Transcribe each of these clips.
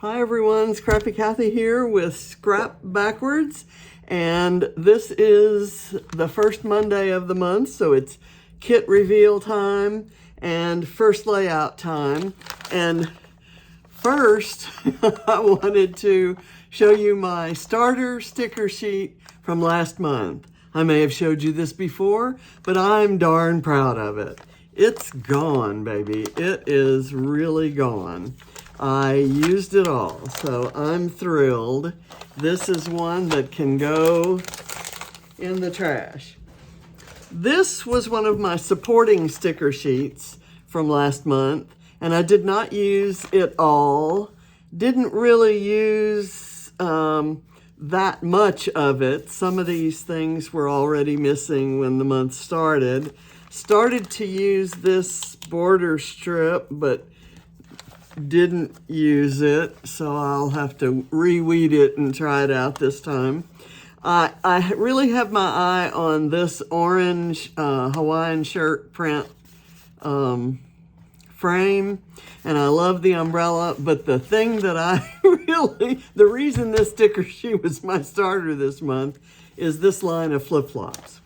Hi everyone, Scrappy Kathy here with Scrap Backwards, and this is the first Monday of the month, so it's kit reveal time and first layout time. And first, I wanted to show you my starter sticker sheet from last month. I may have showed you this before, but I'm darn proud of it. It's gone, baby. It is really gone. I used it all, so I'm thrilled. This is one that can go in the trash. This was one of my supporting sticker sheets from last month, and I did not use it all. Didn't really use that much of it. Some of these things were already missing when the month started. Started to use this border strip, but didn't use it, so I'll have to reweed it and try it out this time. I really have my eye on this orange Hawaiian shirt print frame, and I love the umbrella, but the thing that the reason this sticker sheet was my starter this month is this line of flip-flops.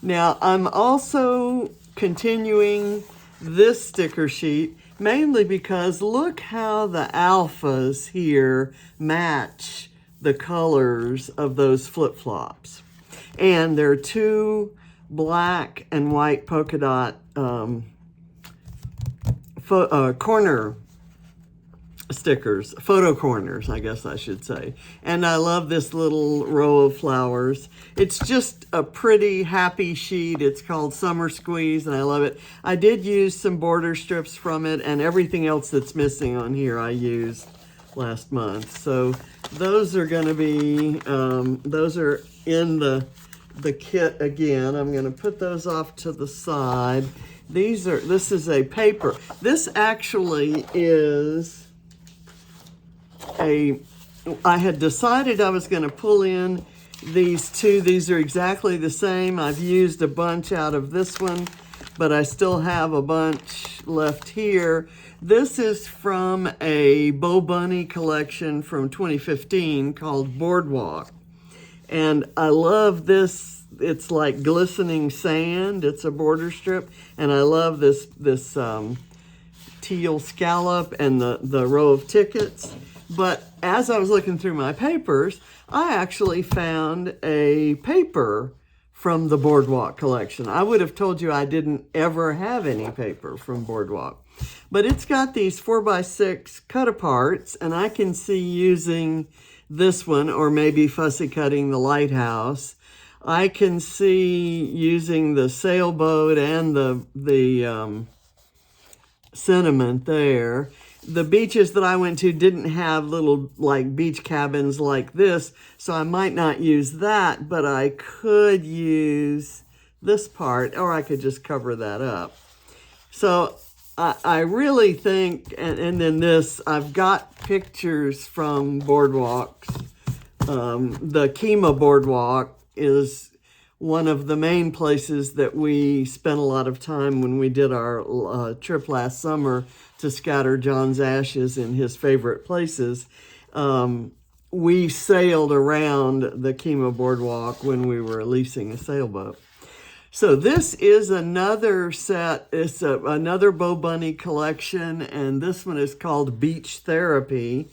Now, I'm also continuing this sticker sheet mainly because look how the alphas here match the colors of those flip-flops. And there are two black and white polka dot corner stickers, photo corners, I guess I should say. And I love this little row of flowers. It's just a pretty happy sheet. It's called Summer Squeeze, and I love it. I did use some border strips from it, and everything else that's missing on here I used last month. So those are going to be, those are in the kit again. I'm going to put those off to the side. This is a paper. This actually is I had decided I was going to pull in these two. These are exactly the same. I've used a bunch out of this one, but I still have a bunch left here. This is from a Bo Bunny collection from 2015 called Boardwalk. And I love this. It's like glistening sand. It's a border strip. And I love this teal scallop and the row of tickets. But as I was looking through my papers, I actually found a paper from the Boardwalk collection. I would have told you I didn't ever have any paper from Boardwalk. But it's got these 4x6 cut-aparts, and I can see using this one, or maybe fussy cutting the lighthouse. I can see using the sailboat and the sentiment there. The beaches that I went to didn't have little like beach cabins like this, so I might not use that, but I could use this part, or I could just cover that up. So I really think, and then this, I've got pictures from boardwalks. The Kima Boardwalk is one of the main places that we spent a lot of time when we did our trip last summer to scatter John's ashes in his favorite places. We sailed around the Kima Boardwalk when we were leasing a sailboat. So this is another set. It's another Bo Bunny collection, and this one is called Beach Therapy.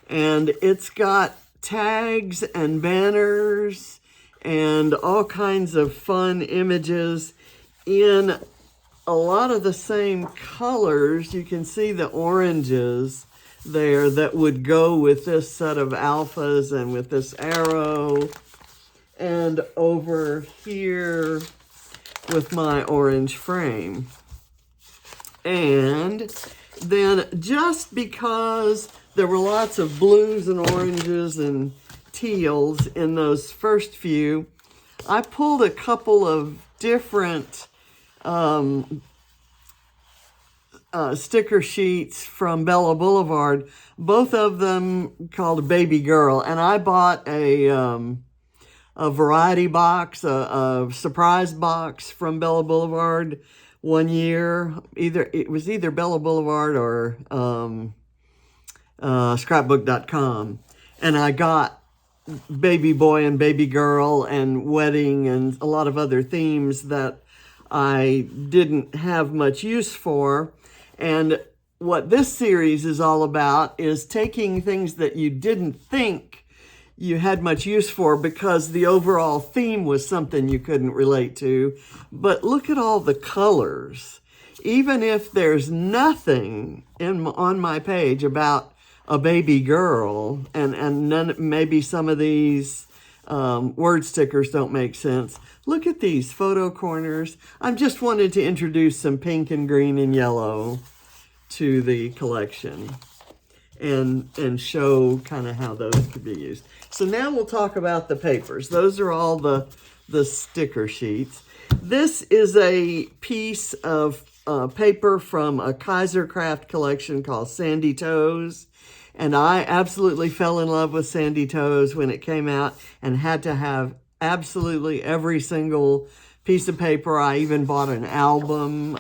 And it's got tags and banners and all kinds of fun images in a lot of the same colors. You can see the oranges there that would go with this set of alphas and with this arrow, and over here with my orange frame. And then just because there were lots of blues and oranges and teals in those first few, I pulled a couple of different sticker sheets from Bella Boulevard, both of them called Baby Girl. And I bought a variety box, a surprise box from Bella Boulevard one year. It was either Bella Boulevard or scrapbook.com, and I got baby boy and baby girl and wedding and a lot of other themes that I didn't have much use for. And what this series is all about is taking things that you didn't think you had much use for because the overall theme was something you couldn't relate to. But look at all the colors. Even if there's nothing on my page about a baby girl, and none, maybe some of these word stickers don't make sense. Look at these photo corners. I just wanted to introduce some pink and green and yellow to the collection and show kind of how those could be used. So now we'll talk about the papers. Those are all the sticker sheets. This is a piece of paper from a Kaiser Craft collection called Sandy Toes. And I absolutely fell in love with Sandy Toes when it came out and had to have absolutely every single piece of paper. I even bought an album.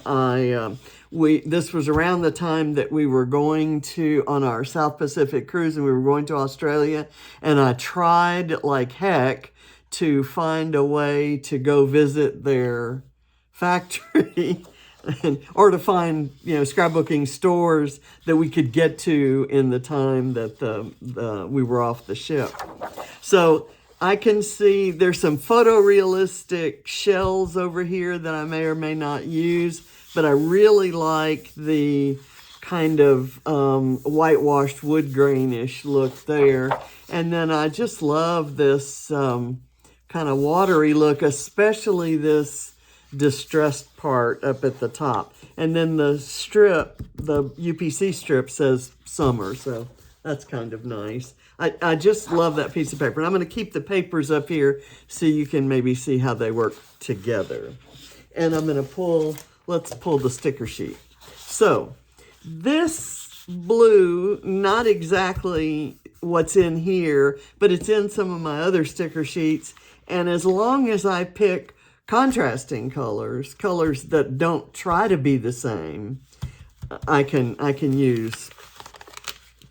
This was around the time that we were going on our South Pacific cruise, and we were going to Australia, and I tried like heck to find a way to go visit their factory or to find, scrapbooking stores that we could get to in the time that we were off the ship. So I can see there's some photorealistic shells over here that I may or may not use, but I really like the kind of whitewashed wood grainish look there. And then I just love this kind of watery look, especially this distressed part up at the top. And then the strip, the UPC strip, says summer, so that's kind of nice. I just love that piece of paper. And I'm going to keep the papers up here so you can maybe see how they work together. And I'm going to let's pull the sticker sheet. So this blue, not exactly what's in here, but it's in some of my other sticker sheets. And as long as I pick contrasting colors that don't try to be the same, I can use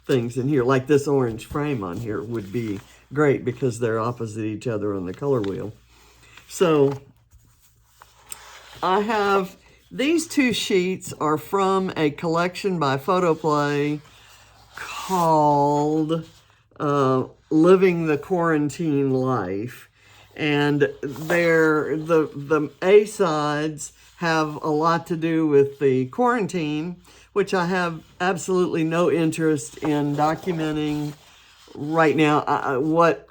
things in here. Like this orange frame on here would be great because they're opposite each other on the color wheel. So I have these two sheets are from a collection by Photoplay called Living the Quarantine Life. And the A-sides have a lot to do with the quarantine, which I have absolutely no interest in documenting right now. What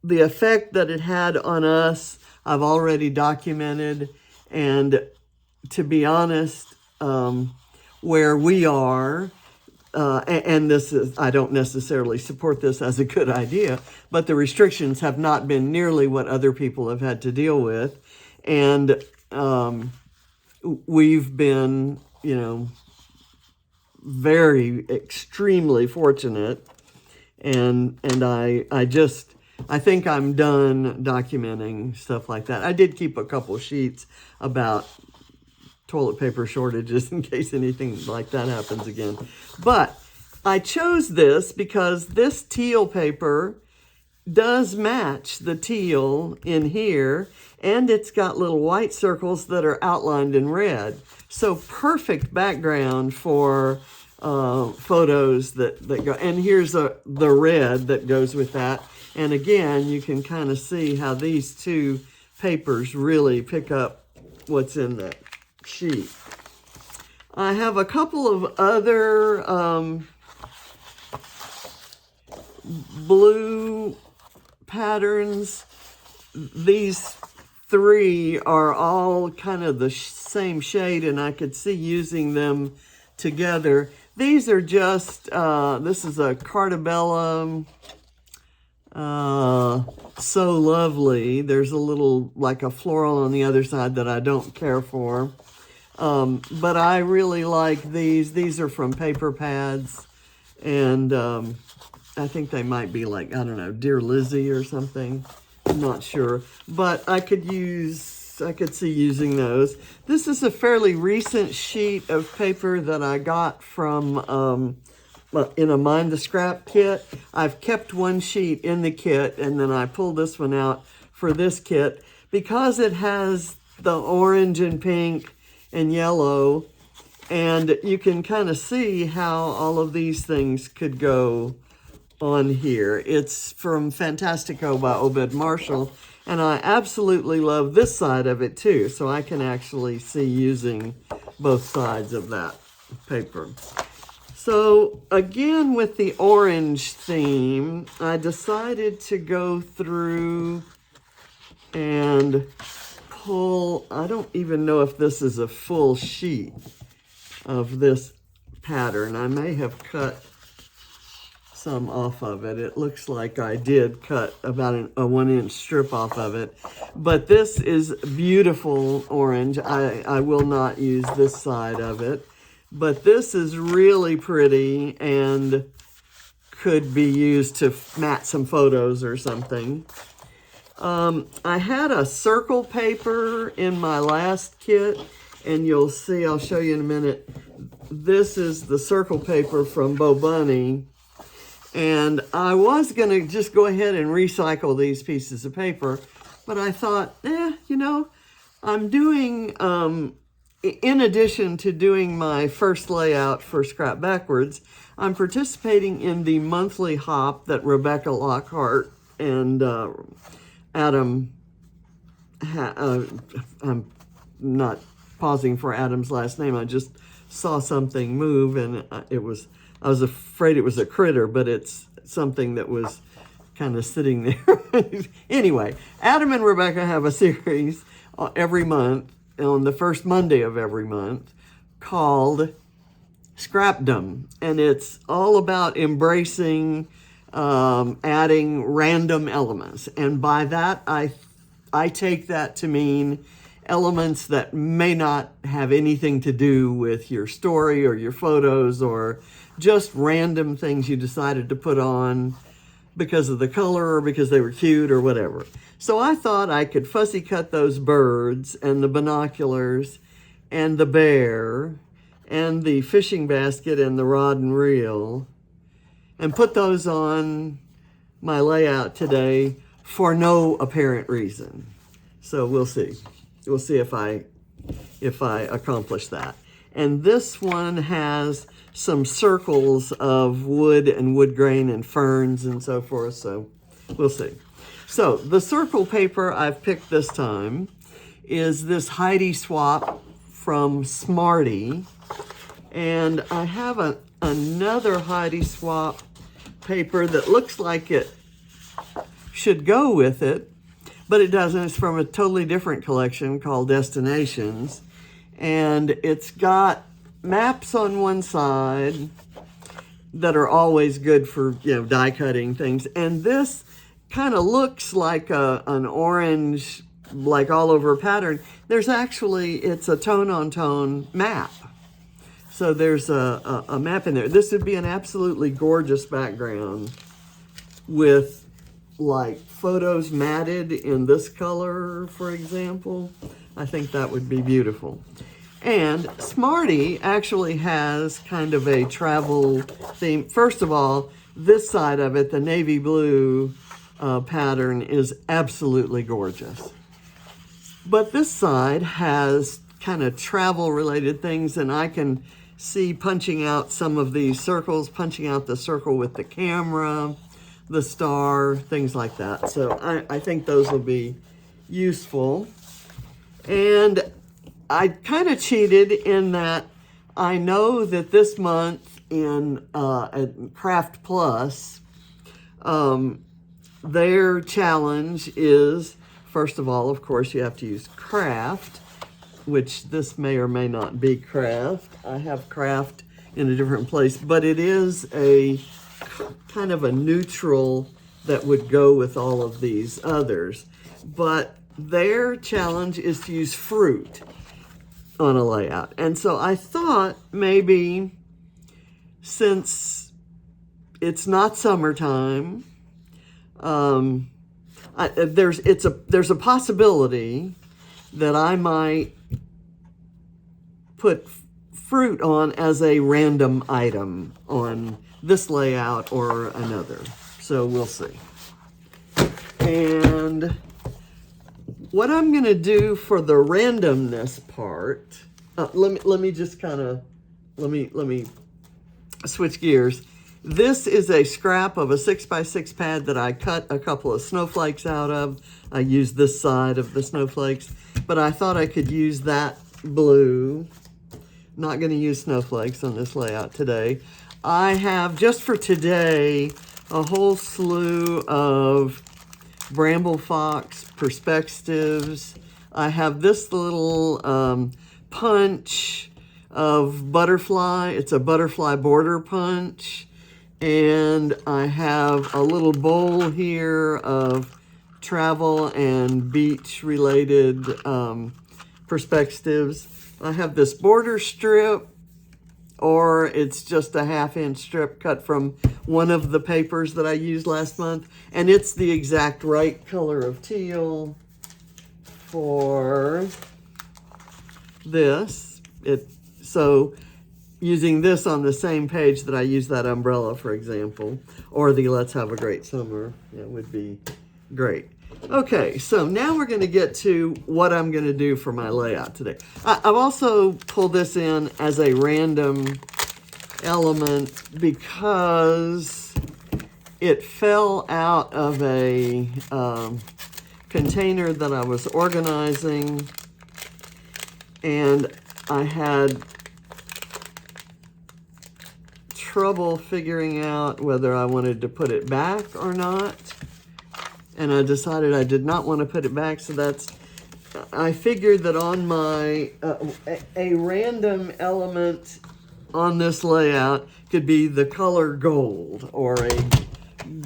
the effect that it had on us, I've already documented. And to be honest, where we are, and I don't necessarily support this as a good idea, but the restrictions have not been nearly what other people have had to deal with. And we've been, very extremely fortunate. And I think I'm done documenting stuff like that. I did keep a couple sheets about toilet paper shortages in case anything like that happens again. But I chose this because this teal paper does match the teal in here, and it's got little white circles that are outlined in red. So perfect background for photos that go. And here's the red that goes with that. And again, you can kind of see how these two papers really pick up what's in that sheet. I have a couple of other blue patterns. These three are all kind of the same shade, and I could see using them together. These are just, this is a Cardabellum, So Lovely. There's a little, like a floral on the other side that I don't care for. But I really like these. These are from Paper Pads, and I think they might be like, I don't know, Dear Lizzie or something. I'm not sure. But I could see using those. This is a fairly recent sheet of paper that I got from in a Mind the Scrap kit. I've kept one sheet in the kit, and then I pulled this one out for this kit because it has the orange and pink and yellow, and you can kind of see how all of these things could go on here. It's from Fantastico by Obed Marshall, and I absolutely love this side of it too, so I can actually see using both sides of that paper. So again, with the orange theme, I decided to go through and pull, I don't even know if this is a full sheet of this pattern. I may have cut some off of it. It looks like I did cut about a 1-inch strip off of it. But this is beautiful orange. I will not use this side of it. But this is really pretty and could be used to mat some photos or something. I had a circle paper in my last kit, and you'll see, I'll show you in a minute. This is the circle paper from Bo Bunny. And I was going to just go ahead and recycle these pieces of paper, but I thought, you know, I'm doing, in addition to doing my first layout for Scrap Backwards, I'm participating in the monthly hop that Rebecca Lockhart and Adam, I'm not pausing for Adam's last name, I just saw something move, and I was afraid it was a critter, but it's something that was kind of sitting there. Anyway, Adam and Rebecca have a series every month, on the first Monday of every month, called Scrapdom. And it's all about embracing, adding random elements. And by that, I take that to mean elements that may not have anything to do with your story or your photos, or just random things you decided to put on because of the color or because they were cute or whatever. So I thought I could fussy cut those birds and the binoculars and the bear and the fishing basket and the rod and reel and put those on my layout today for no apparent reason. So we'll see. We'll see if I accomplish that. And this one has some circles of wood and wood grain and ferns and so forth, so we'll see. So the circle paper I've picked this time is this Heidi swap from Smarty, and I have another Heidi swap paper that looks like it should go with it, but it doesn't. It's from a totally different collection called Destinations, and it's got maps on one side that are always good for, you know, die cutting things, and this kind of looks like an orange, like all over pattern. There's actually, it's a tone on tone map, so there's a map in there. This would be an absolutely gorgeous background with like photos matted in this color, for example. I think that would be beautiful. And Smarty actually has kind of a travel theme. First of all, this side of it, the navy blue pattern, is absolutely gorgeous. But this side has kind of travel related things, and I can see punching out some of these circles, punching out the circle with the camera, the star, things like that. So I think those will be useful. And I kind of cheated in that I know that this month in Craft Plus, their challenge is, first of all, of course, you have to use craft, which this may or may not be craft. I have craft in a different place, but it is a kind of a neutral that would go with all of these others. But their challenge is to use fruit on a layout. And so I thought maybe, since it's not summertime, there's a possibility that I might put fruit on as a random item on this layout or another. So we'll see. And what I'm going to do for the randomness part, let me just kind of, let me switch gears. This is a scrap of a 6x6 pad that I cut a couple of snowflakes out of. I used this side of the snowflakes, but I thought I could use that blue. Not going to use snowflakes on this layout today. I have, just for today, a whole slew of Bramble Fox perspectives. I have this little punch of butterfly. It's a butterfly border punch. And I have a little bowl here of travel and beach related perspectives. I have this border strip, or it's just a 1/2-inch strip cut from one of the papers that I used last month. And it's the exact right color of teal for this. So using this on the same page that I use that umbrella, for example, or the Let's Have a Great Summer, it would be great. Okay, so now we're going to get to what I'm going to do for my layout today. I've also pulled this in as a random element because it fell out of a container that I was organizing, and I had trouble figuring out whether I wanted to put it back or not. And I decided I did not want to put it back, so I figured that on my, a random element on this layout could be the color gold, or a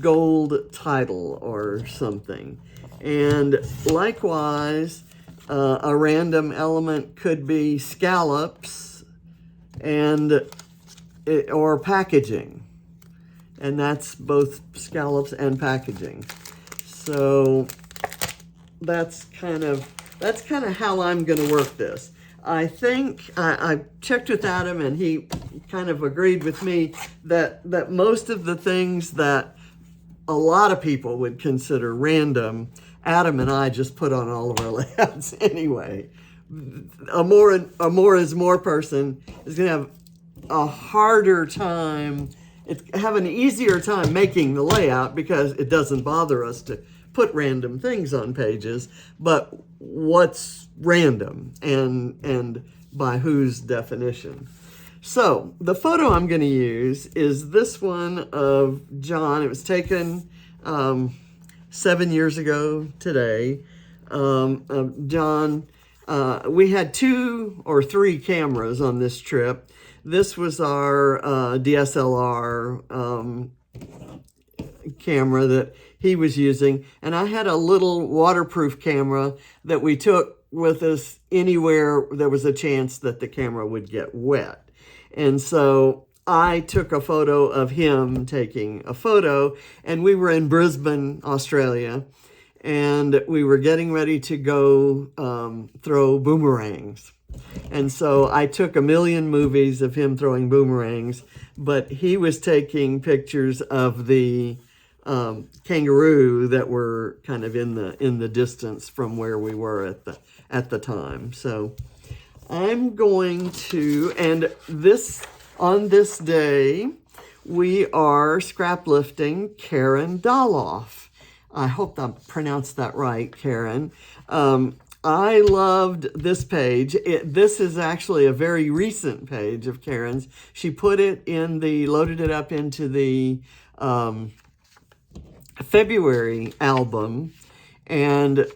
gold title or something. And likewise, a random element could be scallops or packaging. And that's both scallops and packaging. So that's kind of how I'm going to work this. I think I checked with Adam, and he kind of agreed with me that most of the things that a lot of people would consider random, Adam and I just put on all of our layouts anyway. A more is more person is going to have a harder time, have an easier time making the layout because it doesn't bother us to put random things on pages, but what's random and by whose definition. So the photo I'm going to use is this one of John. It was taken 7 years ago today. John, we had 2 or 3 cameras on this trip. This was our DSLR camera that he was using, and I had a little waterproof camera that we took with us anywhere there was a chance that the camera would get wet. And so I took a photo of him taking a photo, and we were in Brisbane, Australia, and we were getting ready to go throw boomerangs. And so I took a million movies of him throwing boomerangs, but he was taking pictures of the kangaroo that were kind of in the distance from where we were at the time. So I'm going to, and on this day we are scrap lifting Karen Doloff. I hope I pronounced that right, Karen. I loved this page. This is actually a very recent page of Karen's. She put it loaded it up into the February album, and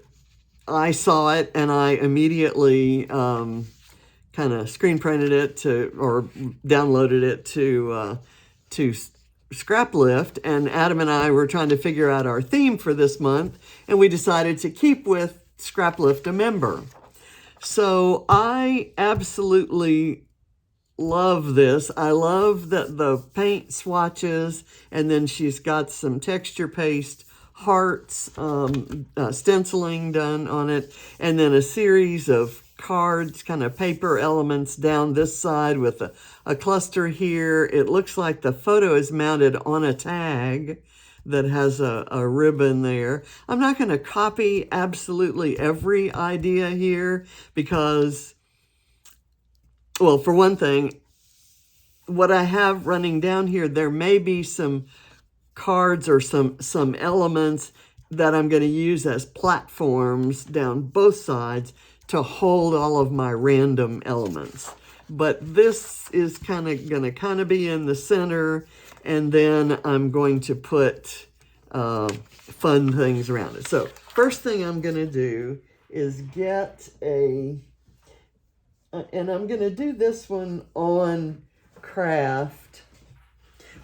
I saw it, and I immediately kind of screen printed it or downloaded it to Scrap Lift, and Adam and I were trying to figure out our theme for this month, and we decided to keep with Scrap Lift a member. So I absolutely love this. I love the paint swatches, and then she's got some texture paste hearts, stenciling done on it, and then a series of cards, kind of paper elements down this side with a cluster here. It looks like the photo is mounted on a tag that has a ribbon there. I'm not going to copy absolutely every idea here because, well, for one thing, what I have running down here, there may be some cards or some elements that I'm going to use as platforms down both sides to hold all of my random elements. But this is going to be in the center, and then I'm going to put fun things around it. So first thing I'm going to do is get and I'm going to do this one on craft,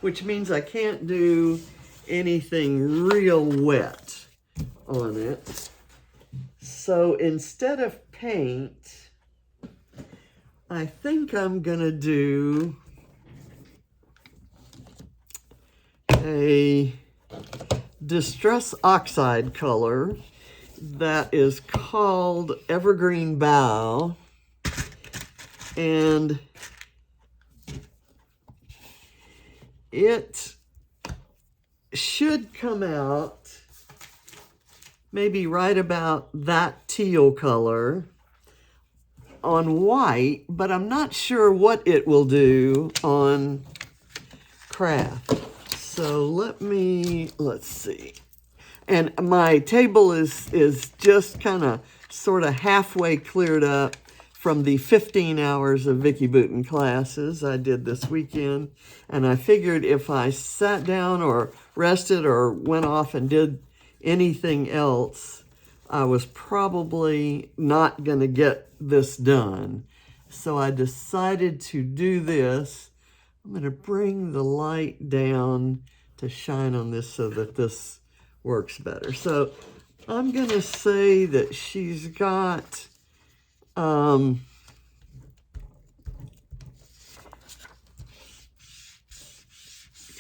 which means I can't do anything real wet on it. So instead of paint, I think I'm gonna do a distress oxide color that is called Evergreen Bough, and it should come out maybe right about that teal color on white, but I'm not sure what it will do on craft. So let's see. And my table is just kind of sort of halfway cleared up from the 15 hours of Vicki Booten classes I did this weekend. And I figured if I sat down or rested or went off and did anything else, I was probably not going to get this done. So I decided to do this. I'm going to bring the light down to shine on this so that this works better. So I'm going to say that she's got kind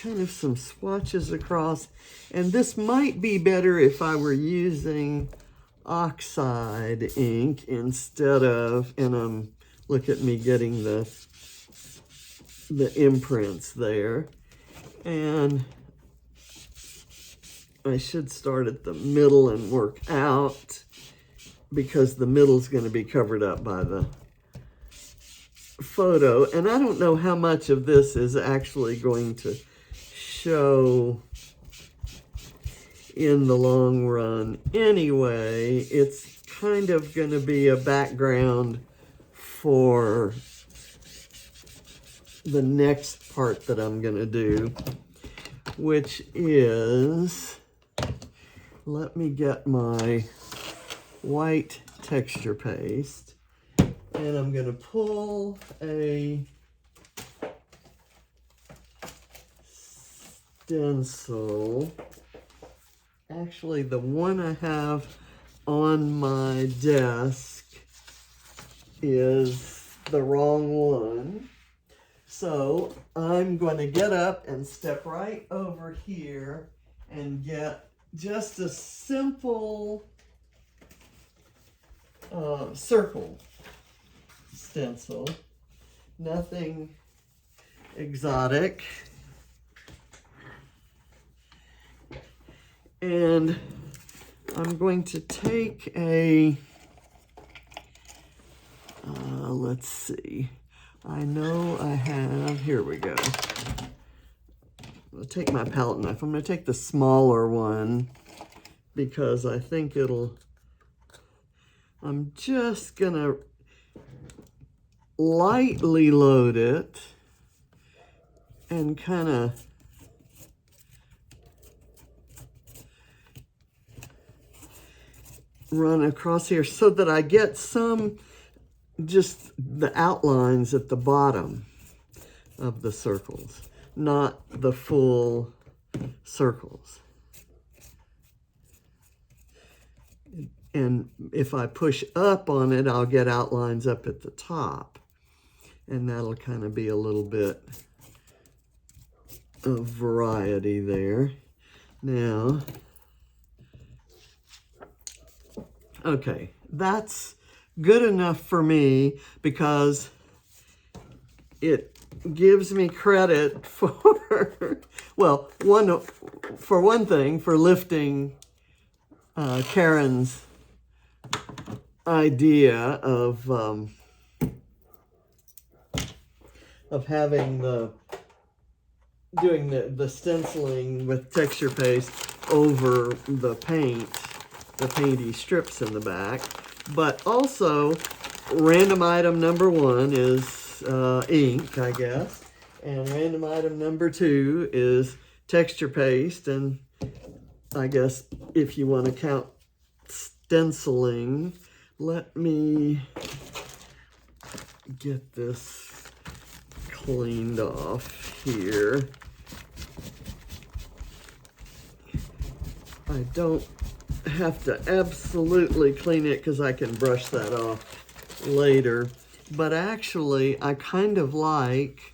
of some swatches across, and this might be better if I were using oxide ink instead of, and look at me getting the imprints there. And I should start at the middle and work out, because the middle's going to be covered up by the photo. And I don't know how much of this is actually going to show in the long run. Anyway, it's kind of going to be a background for the next part that I'm going to do, which is, let me get my white texture paste, and I'm going to pull a stencil. Actually, the one I have on my desk is the wrong one. So I'm going to get up and step right over here and get just a simple circle stencil. Nothing exotic. And I'm going to take a, let's see. I know I have, here we go. I'll take my palette knife. I'm going to take the smaller one because I think I'm just going to lightly load it and kind of run across here so that I get just the outlines at the bottom of the circles, not the full circles. And if I push up on it, I'll get outlines up at the top, and that'll kind of be a little bit of variety there. Now, okay, that's good enough for me because it gives me credit for, well, for one thing, for lifting Karen's idea of having doing the stenciling with texture paste over the painty strips in the back. But also, random item number 1 is ink, I guess. And random item number 2 is texture paste. And I guess if you want to count stenciling, let me get this cleaned off here. I don't have to absolutely clean it because I can brush that off later. But actually, I kind of like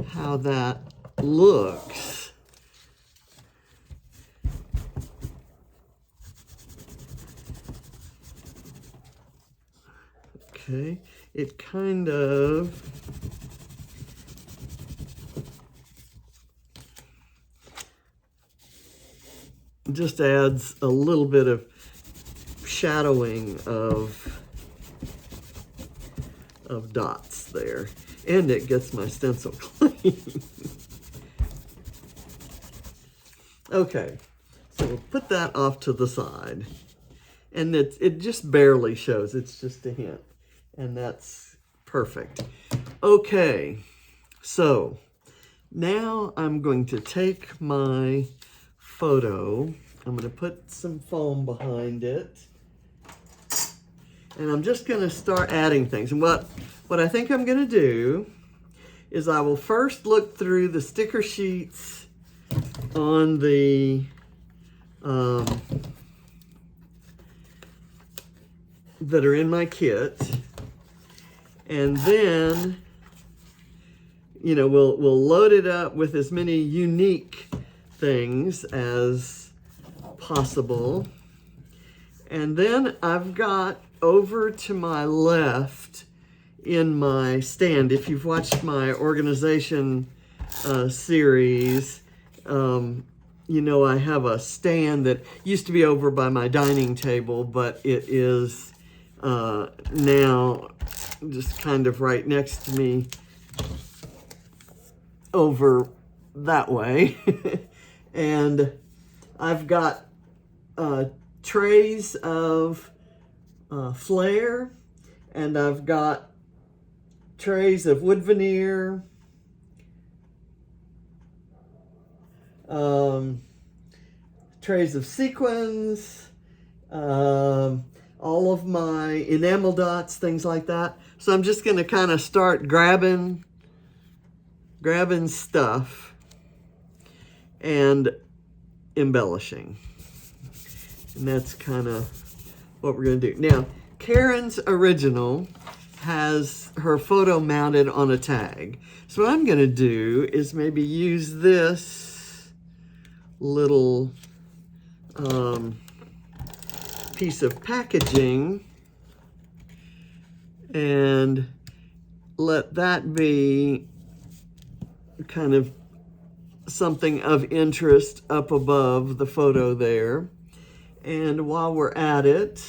how that looks. Okay, it kind of just adds a little bit of shadowing of dots there, and it gets my stencil clean. Okay, so we'll put that off to the side, and it just barely shows. It's just a hint, and that's perfect. Okay, so now I'm going to take my photo. I'm going to put some foam behind it. And I'm just going to start adding things. And what I think I'm going to do is I will first look through the sticker sheets on the that are in my kit. And then, you know, we'll load it up with as many unique things as possible. And then I've got over to my left in my stand, if you've watched my organization series, you know I have a stand that used to be over by my dining table, but it is now just kind of right next to me over that way. And I've got trays of flare, and I've got trays of wood veneer, trays of sequins, all of my enamel dots, things like that. So I'm just going to kind of start grabbing stuff and embellishing. And that's kind of what we're going to do. Now, Karen's original has her photo mounted on a tag. So what I'm going to do is maybe use this little piece of packaging and let that be kind of something of interest up above the photo there. And while we're at it,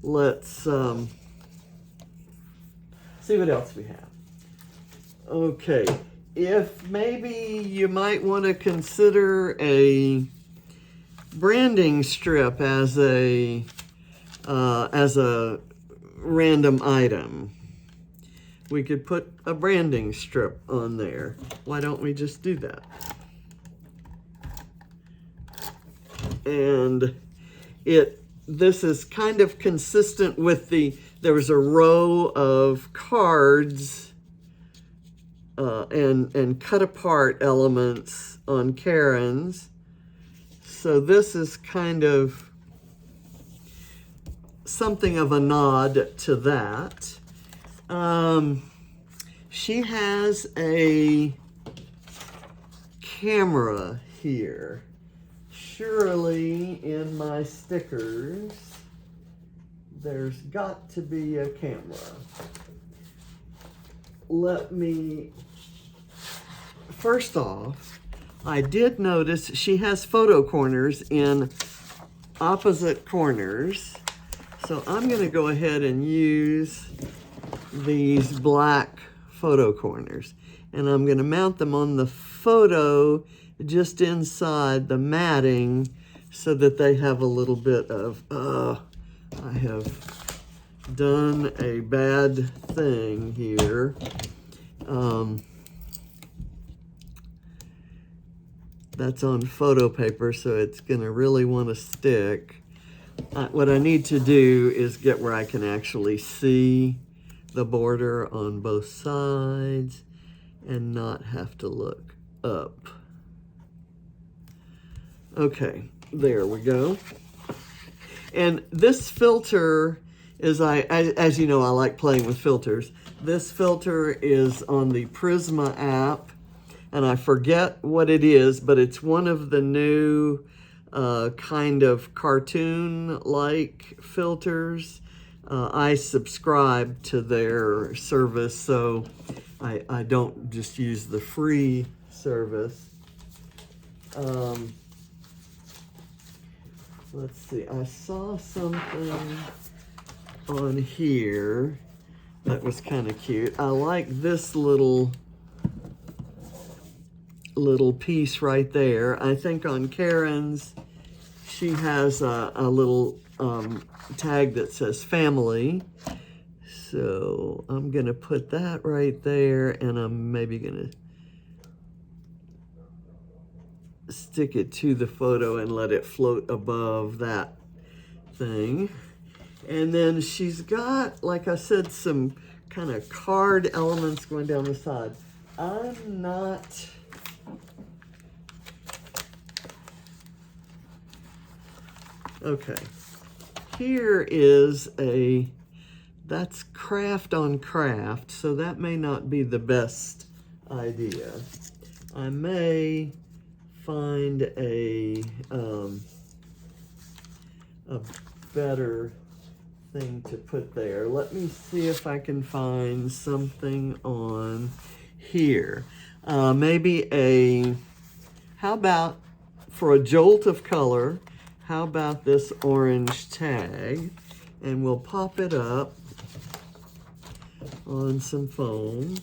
let's see what else we have. Okay, if maybe you might want to consider a branding strip as a random item. We could put a branding strip on there. Why don't we just do that? And this is kind of consistent with there was a row of cards and cut apart elements on Karen's. So this is kind of something of a nod to that. She has a camera here. Surely in my stickers there's got to be a camera. Let me, first off, I did notice she has photo corners in opposite corners. So I'm going to go ahead and use these black photo corners. And I'm going to mount them on the photo just inside the matting so that they have a little bit of, I have done a bad thing here. That's on photo paper, so it's going to really want to stick. What I need to do is get where I can actually see the border on both sides and not have to look up. Okay, there we go. And this filter is, as you know, I like playing with filters. This filter is on the Prisma app, and I forget what it is, but it's one of the new kind of cartoon-like filters. I subscribe to their service, so I don't just use the free service. Let's see, I saw something on here that was kind of cute. I like this little piece right there. I think on Karen's, she has a little tag that says family. So I'm gonna put that right there, and I'm maybe gonna stick it to the photo and let it float above that thing. And then she's got, like I said, some kind of card elements going down the side. I'm not, okay, here is that's craft on craft, so that may not be the best idea. I may find a better thing to put there. Let me see if I can find something on here. Maybe how about for a jolt of color, how about this orange tag? And we'll pop it up on some foam.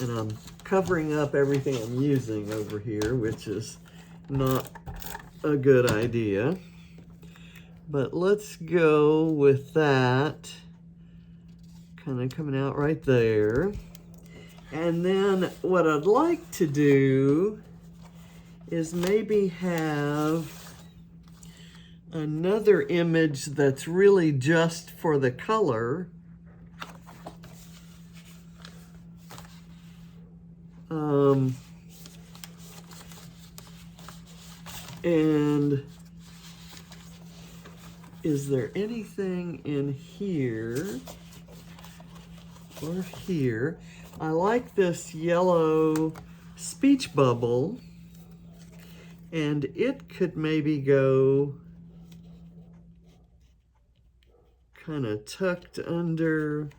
And I'm covering up everything I'm using over here, which is not a good idea. But let's go with that kind of coming out right there. And then what I'd like to do is maybe have another image that's really just for the color. And is there anything in here or here? I like this yellow speech bubble, and it could maybe go kind of tucked under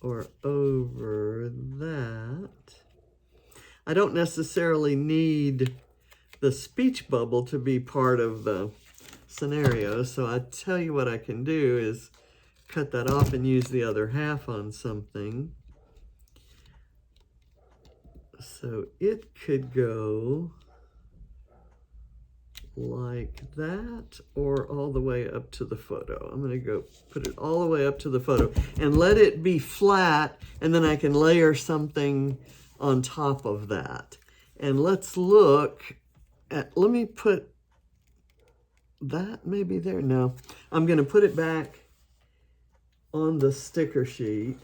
or over that. I don't necessarily need the speech bubble to be part of the scenario, so I tell you what I can do is cut that off and use the other half on something. So it could go like that or all the way up to the photo. I'm going to go put it all the way up to the photo and let it be flat, and then I can layer something on top of that. And let's look at, let me put that maybe there. No, I'm going to put it back on the sticker sheet,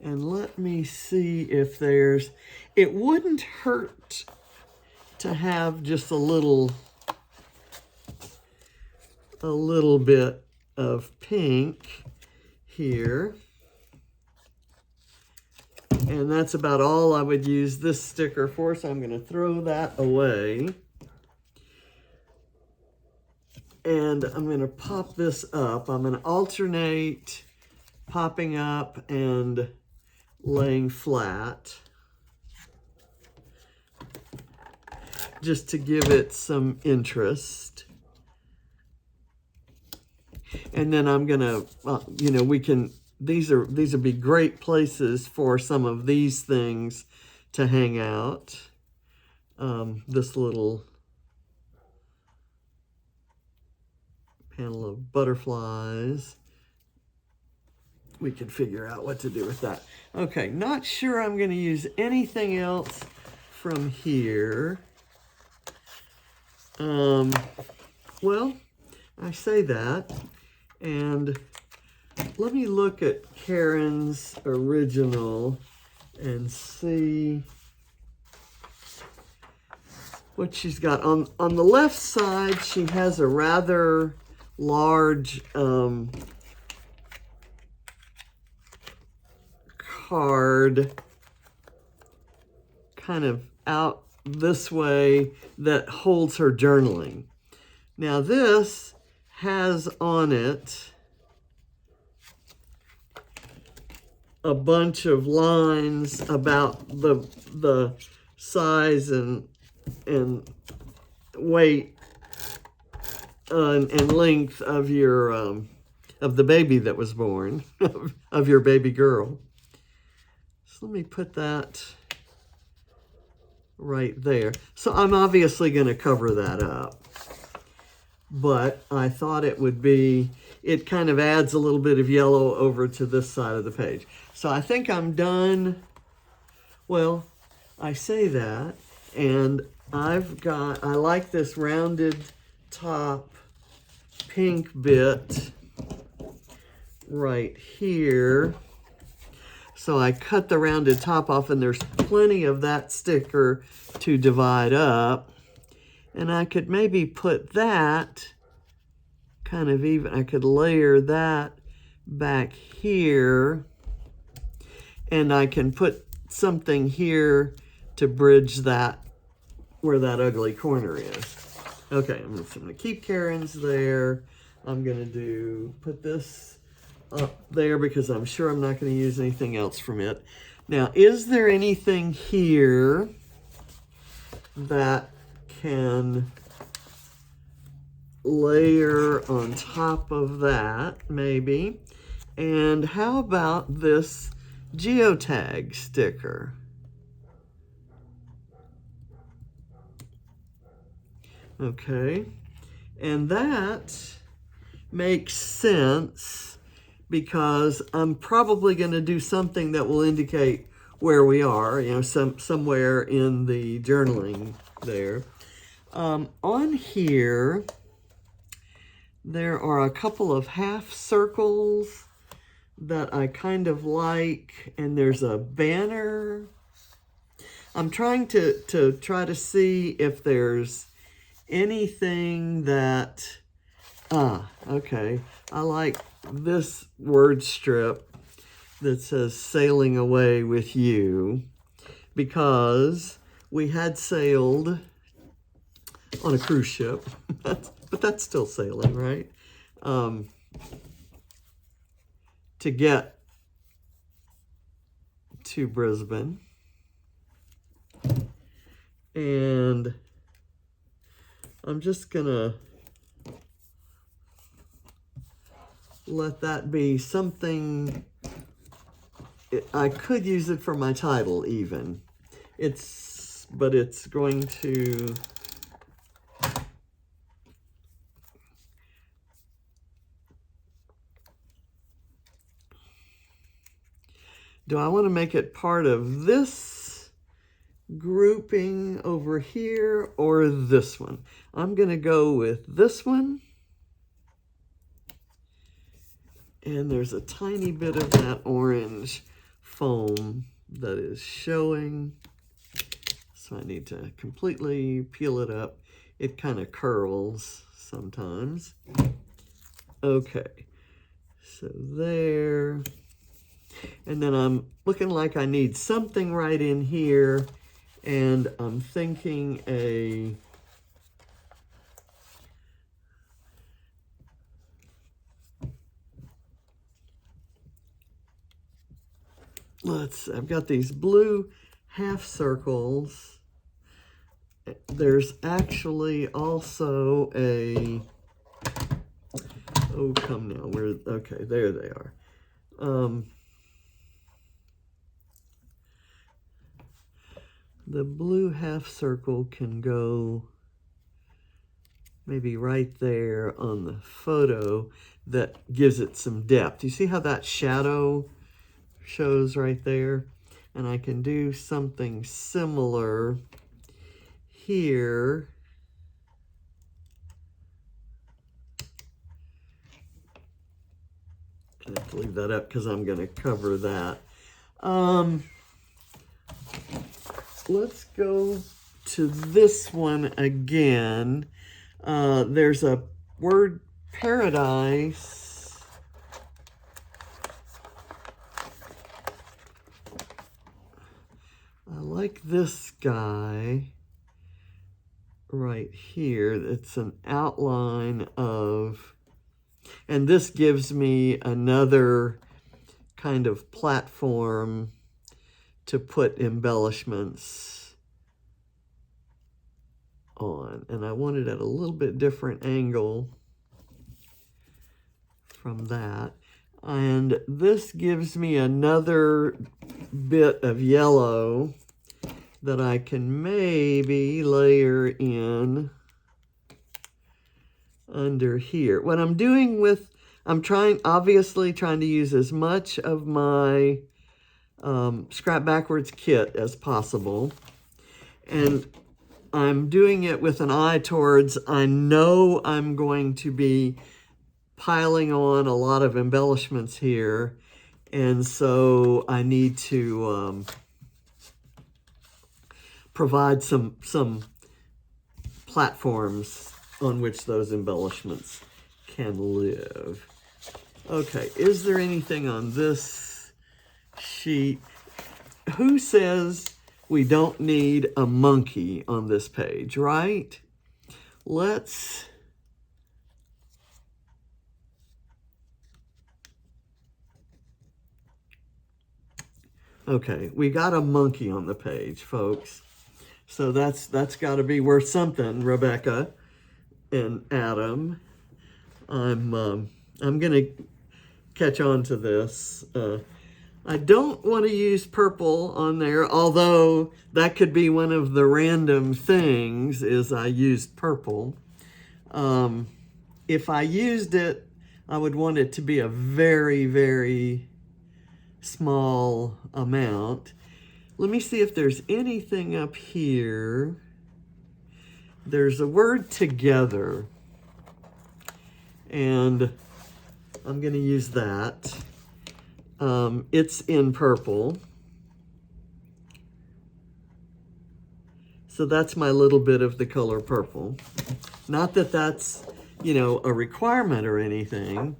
and let me see if there's, it wouldn't hurt to have just a little bit of pink here. And that's about all I would use this sticker for, so I'm going to throw that away. And I'm going to pop this up. I'm going to alternate popping up and laying flat, just to give it some interest. And then I'm going to, you know, we can, these would be great places for some of these things to hang out. This little panel of butterflies. We could figure out what to do with that. Okay, not sure I'm going to use anything else from here. Well, I say that, and let me look at Karen's original and see what she's got. On the left side, she has a rather large card kind of out this way that holds her journaling. Now this has on it a bunch of lines about the size and weight and length of your of the baby that was born, of your baby girl. So let me put that right there. So I'm obviously going to cover that up, but I thought it would be, it kind of adds a little bit of yellow over to this side of the page. So I think I'm done. Well, I say that, and I like this rounded top pink bit right here. So I cut the rounded top off, and there's plenty of that sticker to divide up. And I could maybe put that kind of even, I could layer that back here, and I can put something here to bridge that, where that ugly corner is. Okay, I'm just gonna keep Karen's there. I'm gonna put this up there because I'm sure I'm not going to use anything else from it. Now, is there anything here that can layer on top of that? Maybe. And how about this geotag sticker? Okay, and that makes sense, because I'm probably going to do something that will indicate where we are, you know, somewhere in the journaling there. On here, there are a couple of half circles that I kind of like, and there's a banner. I'm trying to see if there's anything that, okay, I like this word strip that says "Sailing Away with You," because we had sailed on a cruise ship, but that's still sailing, right? To get to Brisbane. And I'm just gonna let that be something. I could use it for my title even. But it's going to, do I want to make it part of this grouping over here or this one? I'm going to go with this one. And there's a tiny bit of that orange foam that is showing. So I need to completely peel it up. It kind of curls sometimes. Okay, so there. And then I'm looking like I need something right in here, and I'm thinking I've got these blue half circles. There's actually also oh, come now, okay, there they are. The blue half circle can go maybe right there on the photo. That gives it some depth. You see how that shadow shows right there? And I can do something similar here. I have to leave that up because I'm going to cover that. Let's go to this one again. There's a word paradise. I like this guy right here. It's an outline of, and this gives me another kind of platform to put embellishments on. And I want it at a little bit different angle from that. And this gives me another bit of yellow that I can maybe layer in under here. What I'm doing with, obviously trying to use as much of my Scrap Backwards kit as possible. And I'm doing it with an eye towards, I know I'm going to be piling on a lot of embellishments here. And so I need to provide some platforms on which those embellishments can live. Okay, is there anything on this sheet? Who says we don't need a monkey on this page, right? Okay, we got a monkey on the page, folks. So that's got to be worth something, Rebecca and Adam. I'm gonna catch on to this. I don't want to use purple on there, although that could be one of the random things is I used purple. If I used it, I would want it to be a very, very small amount. Let me see if there's anything up here. There's a word together, and I'm going to use that. It's in purple. So that's my little bit of the color purple. Not that that's, a requirement or anything.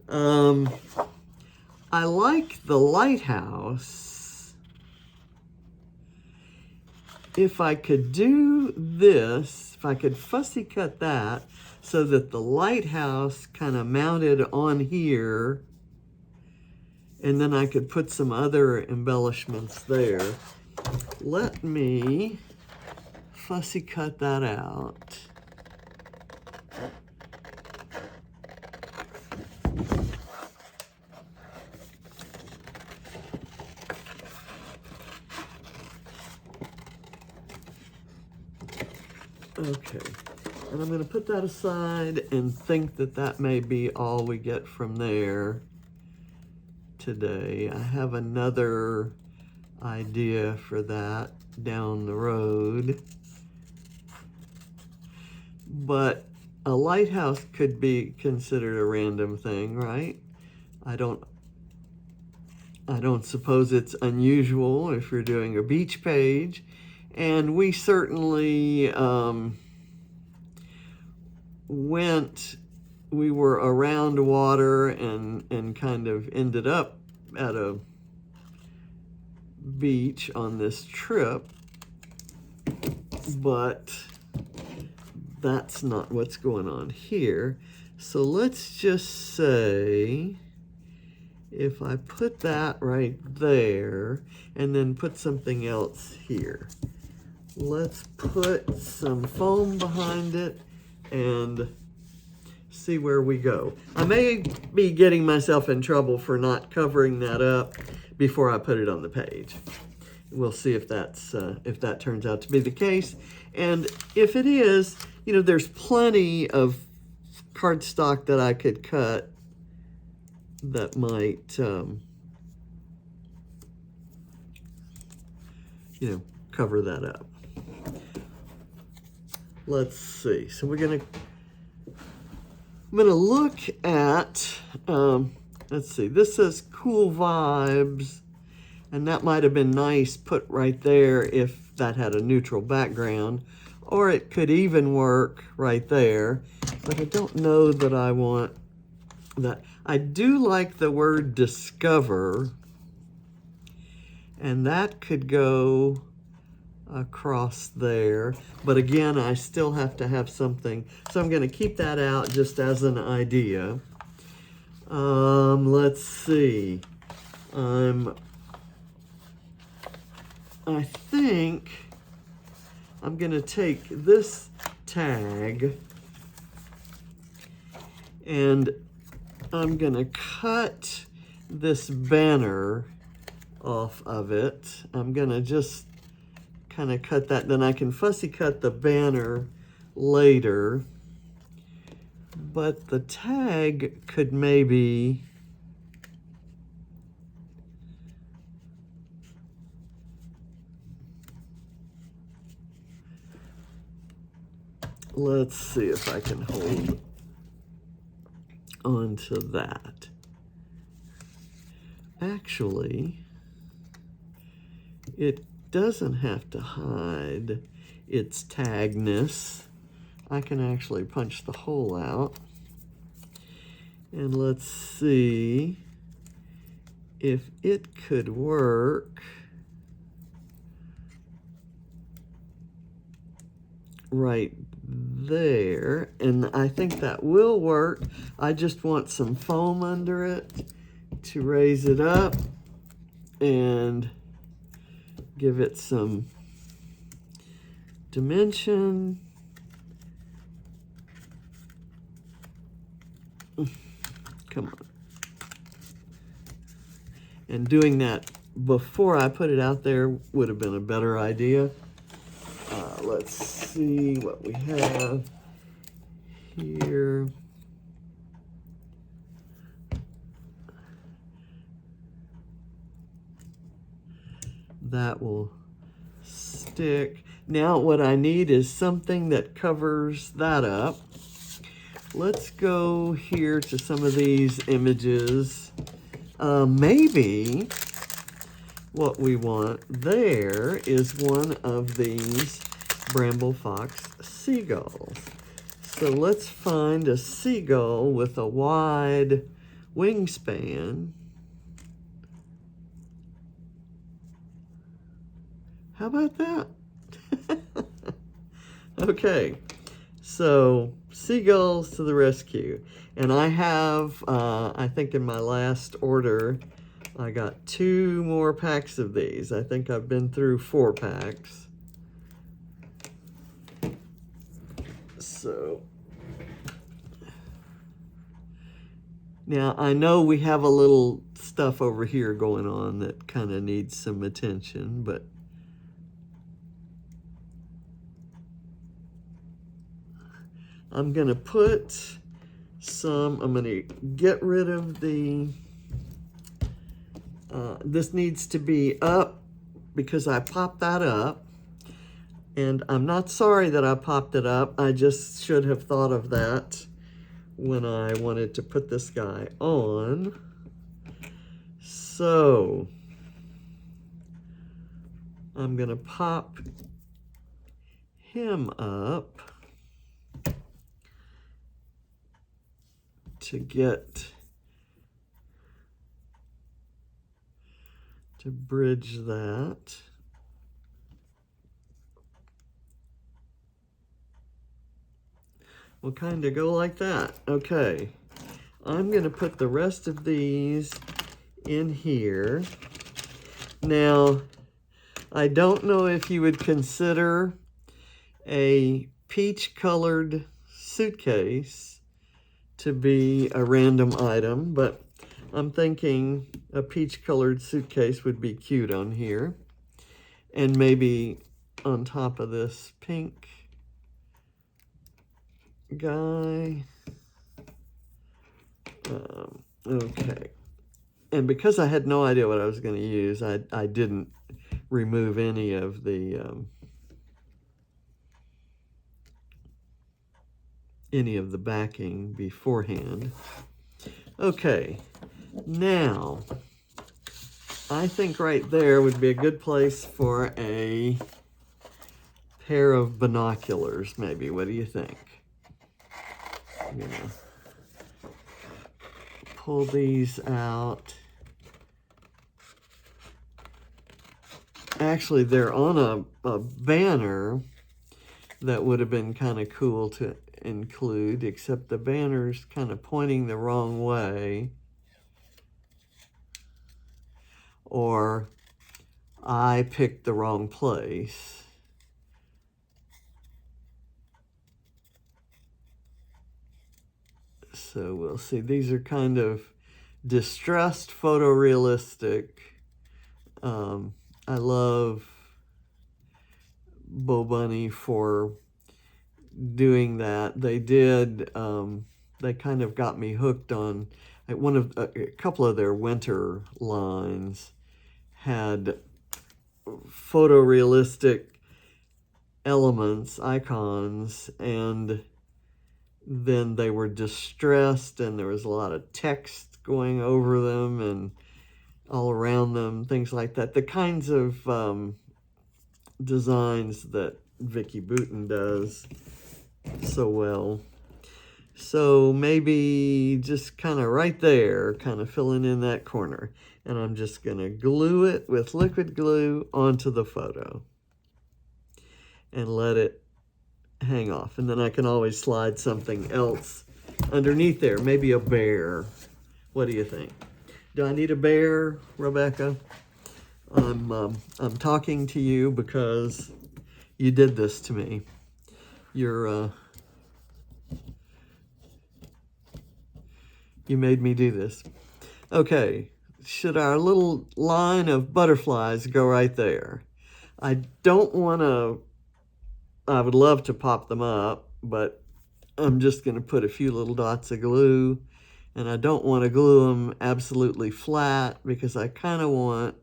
I like the lighthouse. If I could do this, if I could fussy cut that so that the lighthouse kind of mounted on here, and then I could put some other embellishments there. Let me fussy cut that out. Okay, and I'm going to put that aside and think that that may be all we get from there today. I have another idea for that down the road. But a lighthouse could be considered a random thing, right? I don't suppose it's unusual if you're doing a beach page. And we certainly we were around water and kind of ended up at a beach on this trip, but that's not what's going on here. So let's just say if I put that right there and then put something else here. Let's put some foam behind it and see where we go. I may be getting myself in trouble for not covering that up before I put it on the page. We'll see if that turns out to be the case. And if it is, you know, there's plenty of cardstock that I could cut that might, you know, cover that up. Let's see. So I'm gonna look at, let's see, this says cool vibes, and that might have been nice put right there if that had a neutral background, or it could even work right there, but I don't know that I want that. I do like the word discover, and that could go across there, but again, I still have to have something, so I'm going to keep that out just as an idea. Let's see. I think I'm going to take this tag and I'm going to cut this banner off of it. I'm going to just kind of cut that, then I can fussy cut the banner later, but the tag could maybe let's see if I can hold onto that. Actually, it doesn't have to hide its tagness. I can actually punch the hole out. And let's see if it could work right there. And I think that will work. I just want some foam under it to raise it up and give it some dimension. Come on. And doing that before I put it out there would have been a better idea. Let's see what we have here. That will stick. Now what I need is something that covers that up. Let's go here to some of these images. Maybe what we want there is one of these Bramble Fox seagulls. So let's find a seagull with a wide wingspan. How about that? Okay, so seagulls to the rescue. And I have, I think in my last order, I got 2 more packs of these. I think I've been through 4 packs. So, now I know we have a little stuff over here going on that kind of needs some attention, but I'm gonna put some, I'm gonna get rid of the, this needs to be up because I popped that up. And I'm not sorry that I popped it up. I just should have thought of that when I wanted to put this guy on. So I'm gonna pop him up to get to bridge that. We'll kind of go like that. Okay, I'm going to put the rest of these in here. Now, I don't know if you would consider a peach-colored suitcase to be a random item, but I'm thinking a peach-colored suitcase would be cute on here. And maybe on top of this pink guy. Okay. And because I had no idea what I was going to use, I didn't remove any of the backing beforehand. Okay, now I think right there would be a good place for a pair of binoculars, maybe. What do you think? I'm gonna pull these out. Actually, they're on a banner that would have been kind of cool to include, except the banner's kind of pointing the wrong way. Or I picked the wrong place. So we'll see. These are kind of distressed, photorealistic. I love Bo Bunny for doing that. They did, they kind of got me hooked on a couple of their winter lines had photorealistic elements, icons, and then they were distressed and there was a lot of text going over them and all around them, things like that. The kinds of designs that Vicky Boutin does so well. So maybe just kind of right there, kind of filling in that corner. And I'm just going to glue it with liquid glue onto the photo and let it hang off. And then I can always slide something else underneath there, maybe a bear. What do you think? Do I need a bear, Rebecca? I'm talking to you because you did this to me. You made me do this. Okay, should our little line of butterflies go right there? I don't want to, I would love to pop them up, but I'm just going to put a few little dots of glue, and I don't want to glue them absolutely flat because I kind of want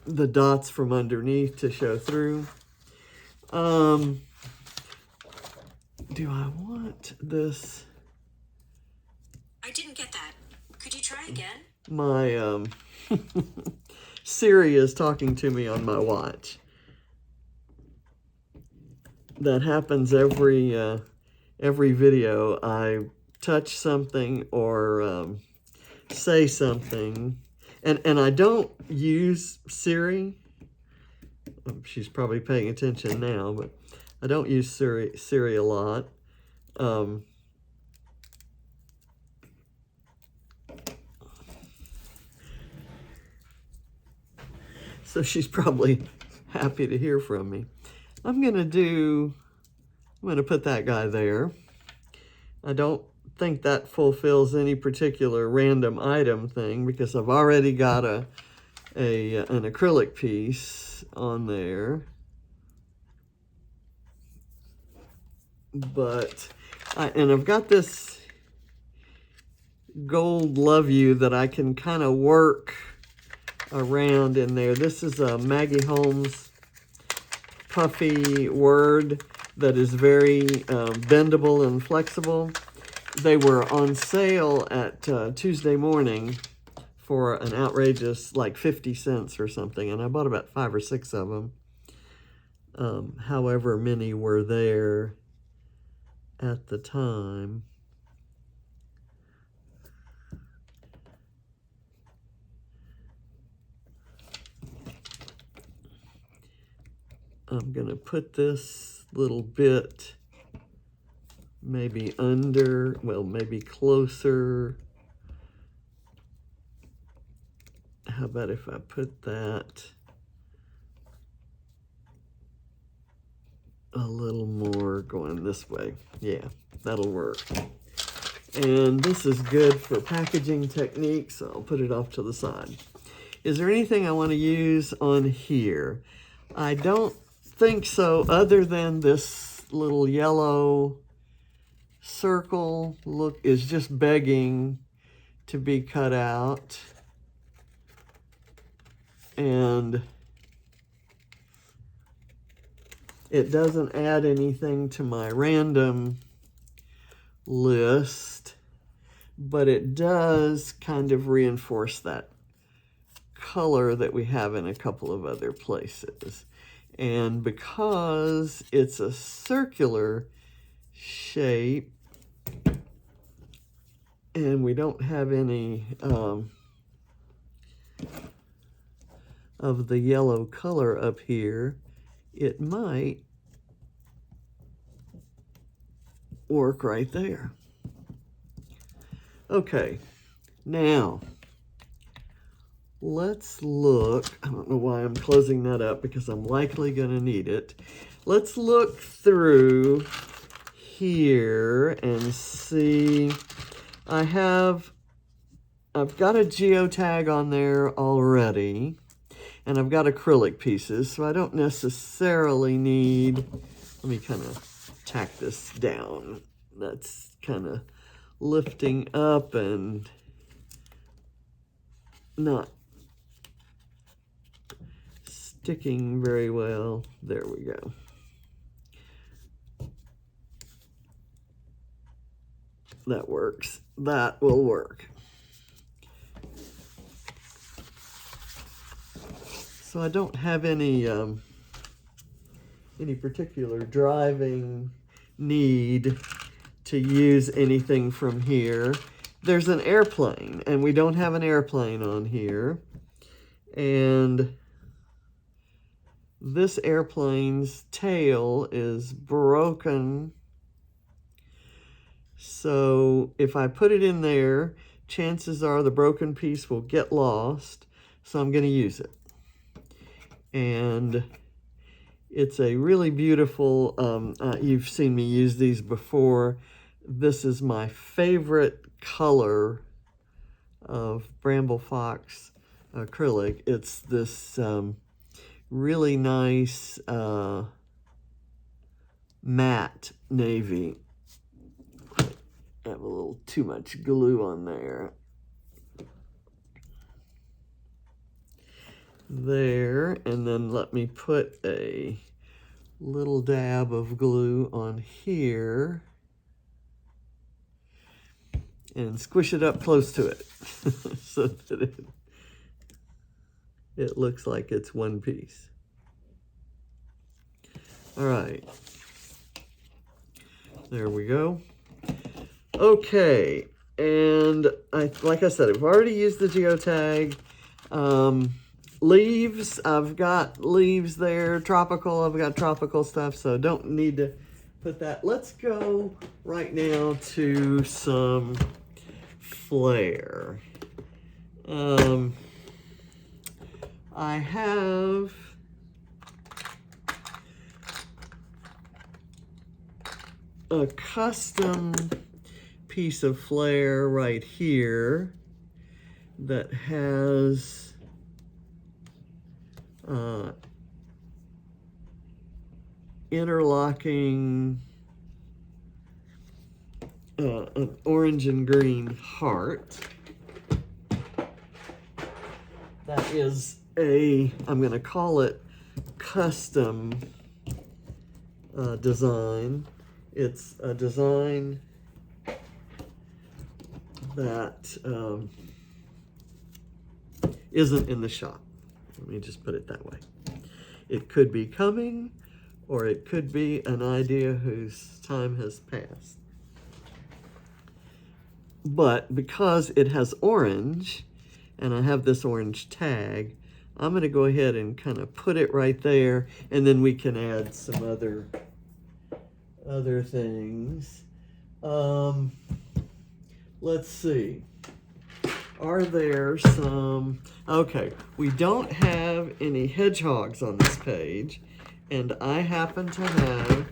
the dots from underneath to show through. Do I want this? I didn't get that. Could you try again? My Siri is talking to me on my watch. That happens every video. I touch something or say something, and I don't use Siri. She's probably paying attention now, but I don't use Siri a lot. So she's probably happy to hear from me. I'm going to put that guy there. I don't think that fulfills any particular random item thing because I've already got an acrylic piece on there. But, and I've got this gold love you that I can kind of work around in there. This is a Maggie Holmes puffy word that is very bendable and flexible. They were on sale at Tuesday morning for an outrageous like 50 cents or something, and I bought about 5 or 6 of them. However many were there at the time. I'm gonna put this little bit maybe under, well, maybe closer. How about if I put that a little more going this way? Yeah, that'll work. And this is good for packaging techniques, so I'll put it off to the side. Is there anything I want to use on here? I don't think so, other than this little yellow circle look is just begging to be cut out. And it doesn't add anything to my random list, but it does kind of reinforce that color that we have in a couple of other places. And because it's a circular shape and we don't have any of the yellow color up here, it might work right there. Okay, now let's look. I don't know why I'm closing that up because I'm likely going to need it. Let's look through here and see. I've got a geotag on there already, and I've got acrylic pieces, so I don't necessarily need, let me kind of tack this down. That's kind of lifting up and not sticking very well. There we go. That works. That will work. So I don't have any particular driving need to use anything from here. There's an airplane, and we don't have an airplane on here. And this airplane's tail is broken. So if I put it in there, chances are the broken piece will get lost. So I'm going to use it. And it's a really beautiful, you've seen me use these before. This is my favorite color of Bramble Fox acrylic. It's this really nice matte navy. I have a little too much glue on there. There, and then let me put a little dab of glue on here and squish it up close to it so that it looks like it's one piece. All right, there we go. Okay, and like I said, I've already used the geotag. Leaves, I've got leaves there, tropical, I've got tropical stuff, so don't need to put that. Let's go right now to some flare. I have a custom piece of flare right here that has interlocking an orange and green heart. That is I'm going to call it custom design. It's a design that isn't in the shop. Let me just put it that way. It could be coming, or it could be an idea whose time has passed. But because it has orange, and I have this orange tag, I'm going to go ahead and kind of put it right there, and then we can add some other things. Let's see. Are there some... Okay, we don't have any hedgehogs on this page, and I happen to have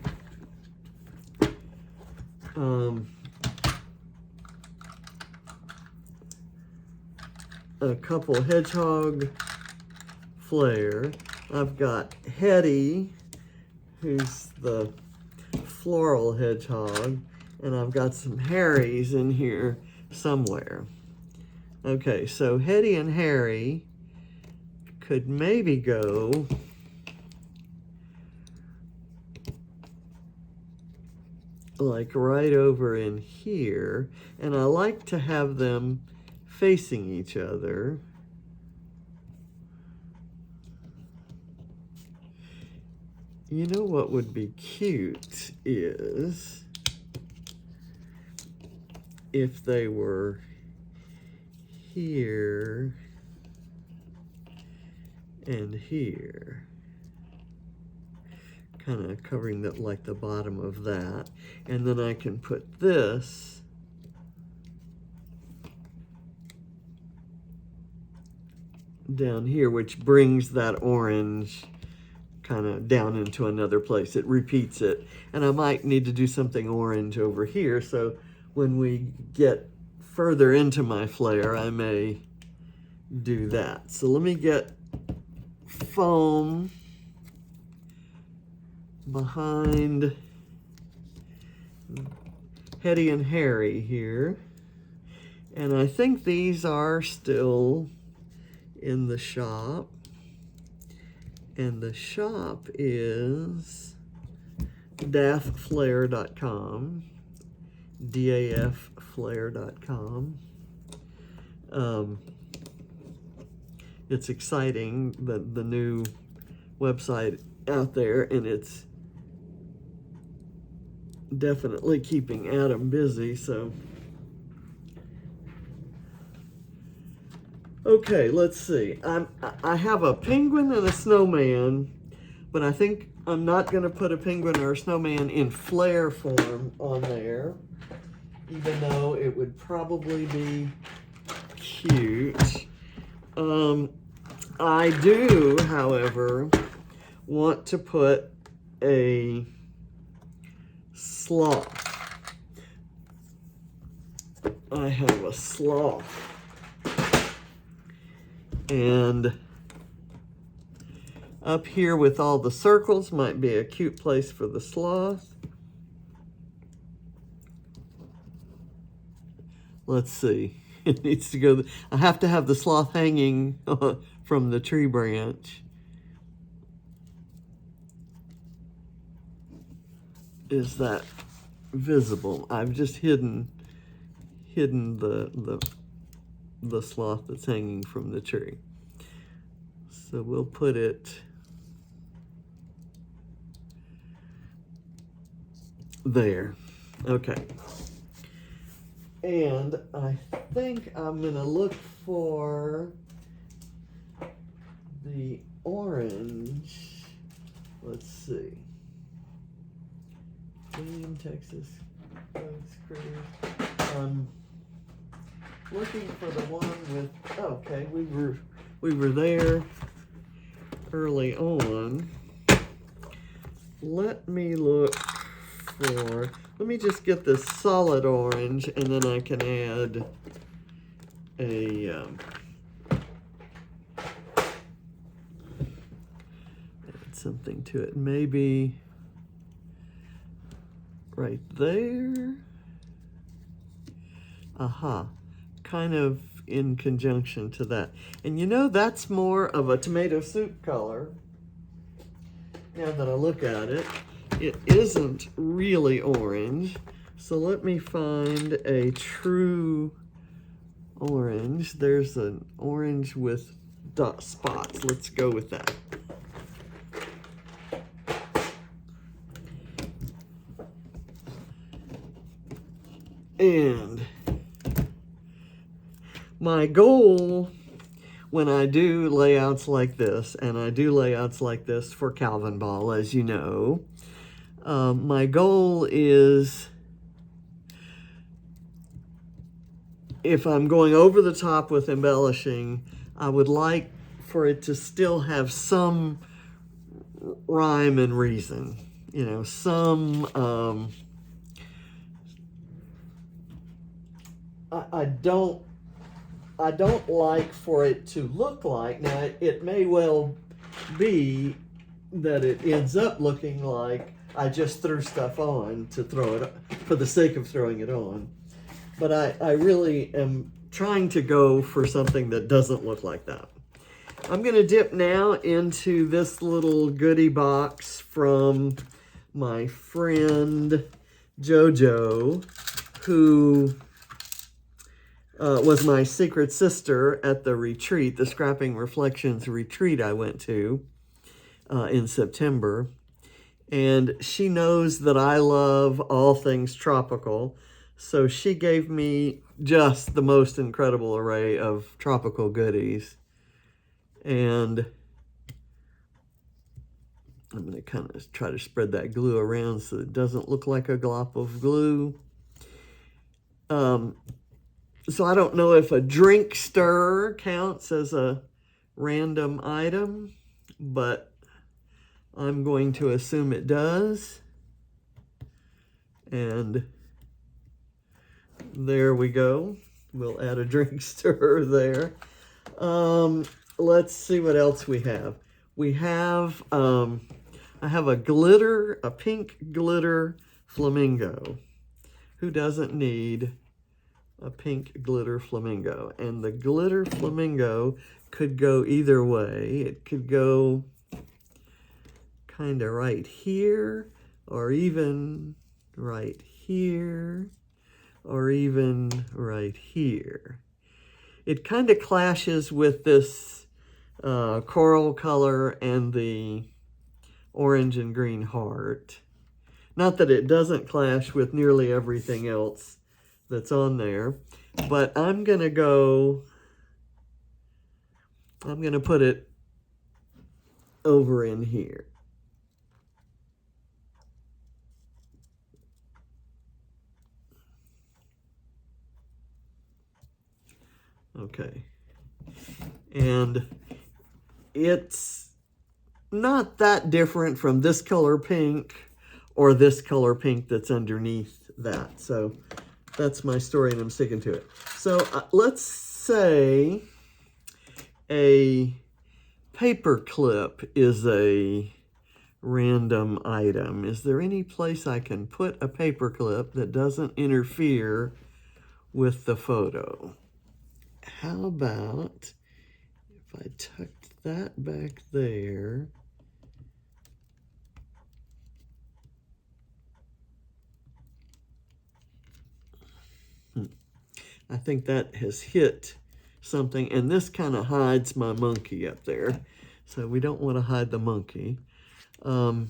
a couple hedgehog flair. I've got Hetty, who's the floral hedgehog, and I've got some Harrys in here somewhere. Okay, so Hetty and Harry could maybe go like right over in here, and I like to have them facing each other. You know what would be cute is if they were here and here, kind of covering that, like the bottom of that, and then I can put this down here, which brings that orange kind of down into another place. It repeats it, and I might need to do something orange over here, so when we get further into my flare, I may do that. So let me get foam behind Hetty and Harry here, and I think these are still in the shop, and the shop is dafflair.com, dafflair.com. It's exciting, the new website out there, and it's definitely keeping Adam busy, so. Okay, let's see. I have a penguin and a snowman, but I think I'm not going to put a penguin or a snowman in flare form on there, even though it would probably be cute. I do, however, want to put a sloth. I have a sloth. And up here with all the circles might be a cute place for the sloth. Let's see. It needs to go. I have to have the sloth hanging from the tree branch. Is that visible? I've just hidden the sloth that's hanging from the tree. So we'll put it there. Okay. And I think I'm gonna look for the orange. Let's see. Clean Texas critters. Looking for the one with, okay, we were there early on. Let me look for, let me just get this solid orange, and then I can add add something to it. Maybe right there. Aha. Kind of in conjunction to that. And you know, that's more of a tomato soup color. Now that I look at it, it isn't really orange. So let me find a true orange. There's an orange with dot spots. Let's go with that. And my goal when I do layouts like this, and I do layouts like this for Calvinball, as you know, my goal is, if I'm going over the top with embellishing, I would like for it to still have some rhyme and reason, you know, some, I don't like for it to look like, now it may well be that it ends up looking like I just threw stuff on to throw it, for the sake of throwing it on. But I really am trying to go for something that doesn't look like that. I'm going to dip now into this little goodie box from my friend JoJo, who was my secret sister at the retreat, the Scrapping Reflections retreat I went to in September. And she knows that I love all things tropical, so she gave me just the most incredible array of tropical goodies. And I'm going to kind of try to spread that glue around so it doesn't look like a glop of glue. So I don't know if a drink stirrer counts as a random item, but I'm going to assume it does. And there we go. We'll add a drink stirrer there. Let's see what else we have. We have, I have a pink glitter flamingo. Who doesn't need a pink glitter flamingo? And the glitter flamingo could go either way. It could go kind of right here, or even right here, or even right here. It kind of clashes with this coral color and the orange and green heart. Not that it doesn't clash with nearly everything else that's on there, but I'm going to put it over in here. Okay. And it's not that different from this color pink or this color pink that's underneath that. So that's my story, and I'm sticking to it. So let's say a paper clip is a random item. Is there any place I can put a paper clip that doesn't interfere with the photo? How about if I tucked that back there? I think that has hit something, and this kind of hides my monkey up there. So we don't want to hide the monkey. And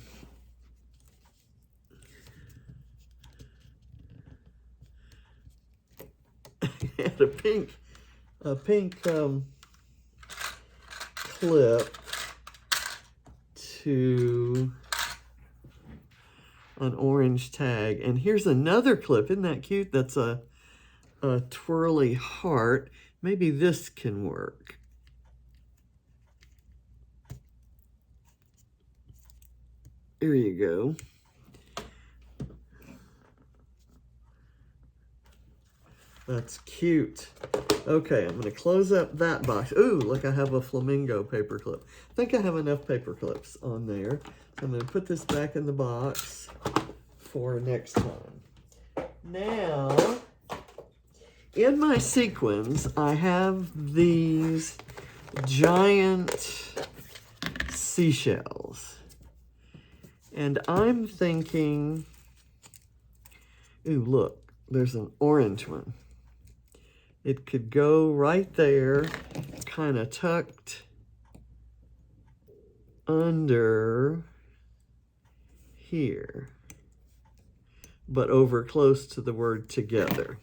a pink clip to an orange tag. And here's another clip. Isn't that cute? That's a twirly heart. Maybe this can work. There you go. That's cute. Okay, I'm going to close up that box. Ooh, look, I have a flamingo paper clip. I think I have enough paper clips on there. So I'm going to put this back in the box for next time. Now, in my sequins, I have these giant seashells. And I'm thinking, ooh, look, there's an orange one. It could go right there, kind of tucked under here, but over close to the word together.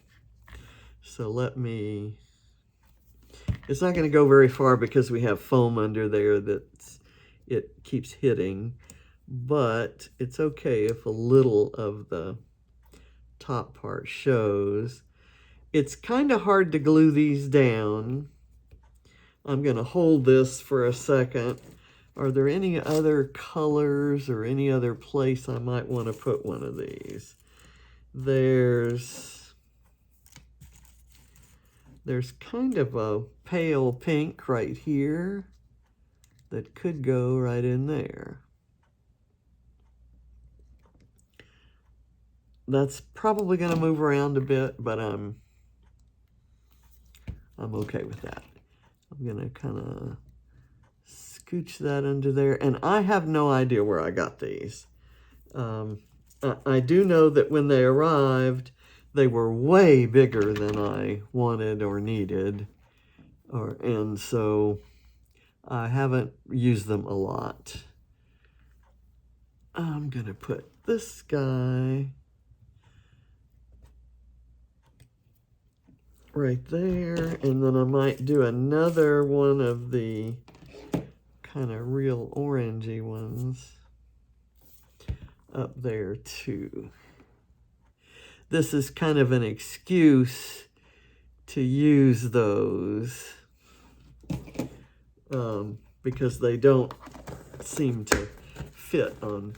So let me It's not going to go very far because we have foam under there that it keeps hitting, but it's okay if a little of the top part shows. It's kind of hard to glue these down. I'm going to hold this for a second. Are there any other colors or any other place I might want to put one of these? There's kind of a pale pink right here that could go right in there. That's probably going to move around a bit, but I'm okay with that. I'm going to kind of scooch that under there. And I have no idea where I got these. I do know that when they arrived, they were way bigger than I wanted or needed. And so I haven't used them a lot. I'm going to put this guy right there, and then I might do another one of the kind of real orangey ones up there too. This is kind of an excuse to use those because they don't seem to fit on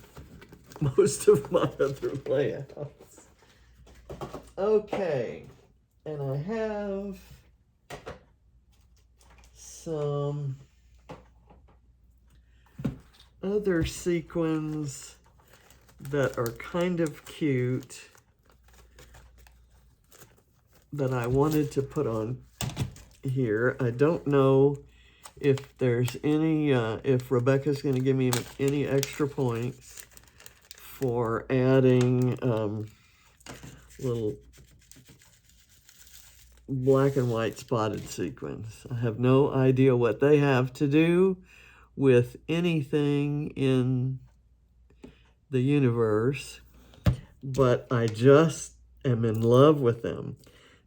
most of my other layouts. Okay. And I have some other sequins that are kind of cute that I wanted to put on here. I don't know if there's any, if Rebecca's going to give me any extra points for adding little black and white spotted sequins. I have no idea what they have to do with anything in the universe, but I just am in love with them.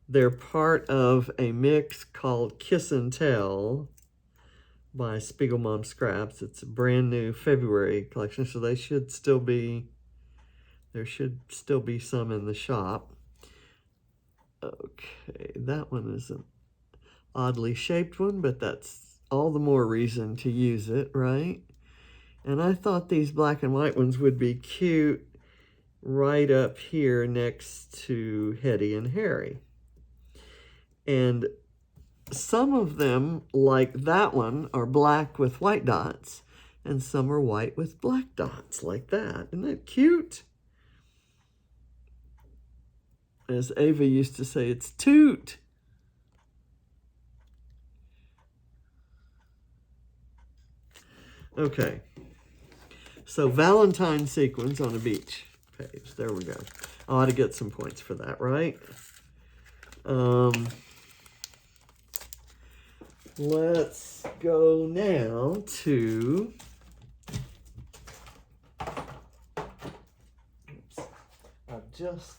They're part of a mix called Kiss and Tell by Spiegelmom Scraps. It's a brand new February collection, so there should still be some in the shop. Okay, that one is an oddly shaped one, but that's all the more reason to use it, right? And I thought these black and white ones would be cute right up here next to Hetty and Harry. And some of them, like that one, are black with white dots, and some are white with black dots, like that. Isn't that cute? As Ava used to say, it's toot. Okay. So Valentine sequins on a beach page. There we go. I ought to get some points for that, right? Let's go now to... Oops. I've just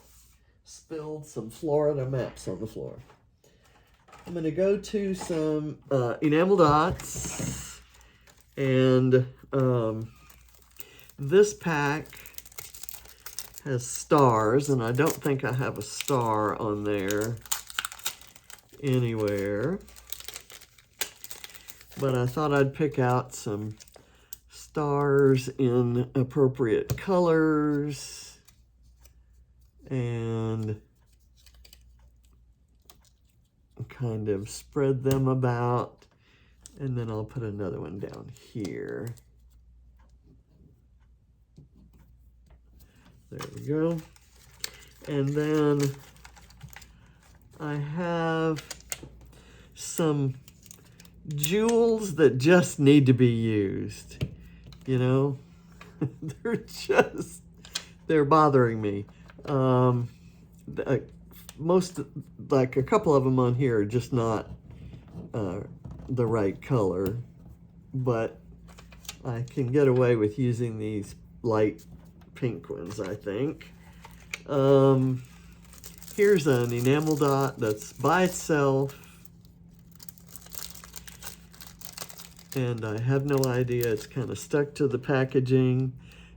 spilled some Florida maps on the floor. I'm going to go to some enamel dots, and this pack has stars, and I don't think I have a star on there anywhere, but I thought I'd pick out some stars in appropriate colors and kind of spread them about, and then I'll put another one down here. There we go. And then I have some jewels that just need to be used. You know, they're bothering me. Like a couple of them on here are just not the right color, but I can get away with using these light pink ones, I think. Here's an enamel dot that's by itself. And I have no idea, it's kind of stuck to the packaging.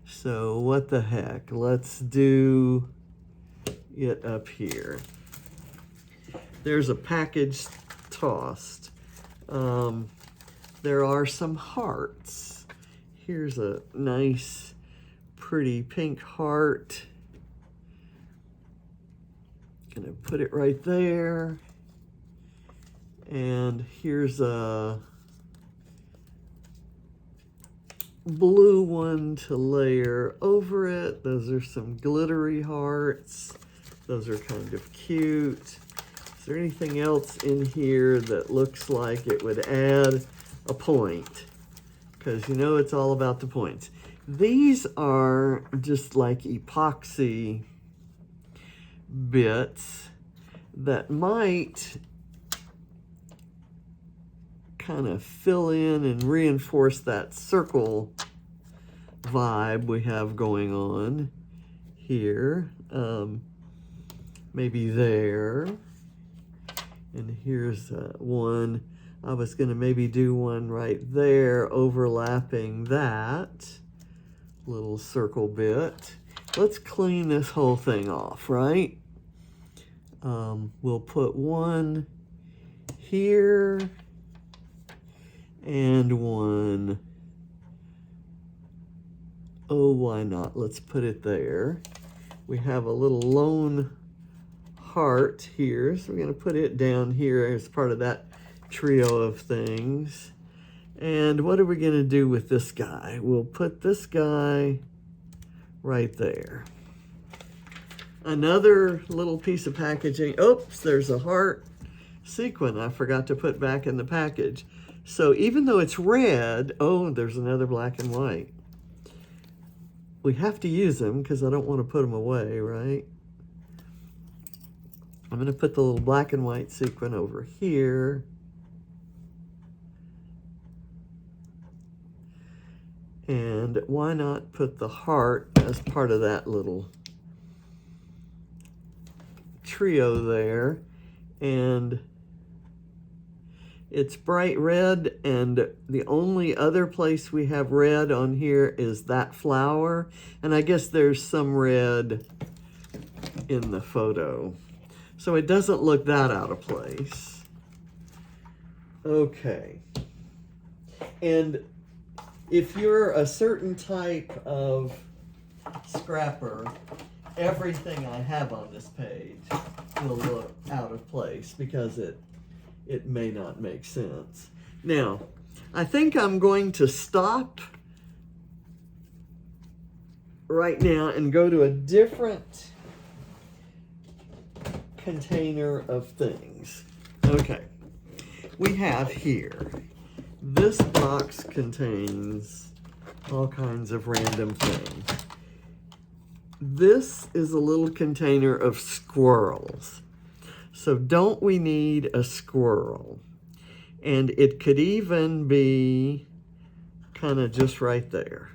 So what the heck, let's do it up here. There's a package tossed. There are some hearts. Here's a nice, pretty pink heart. Gonna put it right there. And here's a blue one to layer over it. Those are some glittery hearts. Those are kind of cute. Is there anything else in here that looks like it would add a point? Because you know it's all about the points. These are just like epoxy bits that might kind of fill in and reinforce that circle vibe we have going on here. Maybe there. And here's one. I was going to maybe do one right there overlapping that little circle bit. Let's clean this whole thing off, right? We'll put one here and one. Oh, why not? Let's put it there. We have a little lone heart here, so we're going to put it down here as part of that trio of things. And what are we going to do with this guy? We'll put this guy right there. Another little piece of packaging. Oops, there's a heart sequin I forgot to put back in the package. So even though it's red, oh, there's another black and white. We have to use them because I don't want to put them away, right? I'm going to put the little black and white sequin over here. And why not put the heart as part of that little trio there? And it's bright red, and the only other place we have red on here is that flower. And I guess there's some red in the photo. So it doesn't look that out of place. Okay. And if you're a certain type of scrapper, everything I have on this page will look out of place because it may not make sense. Now, I think I'm going to stop right now and go to a different container of things. Okay, we have here, this box contains all kinds of random things. This is a little container of squirrels. So don't we need a squirrel? And it could even be kind of just right there.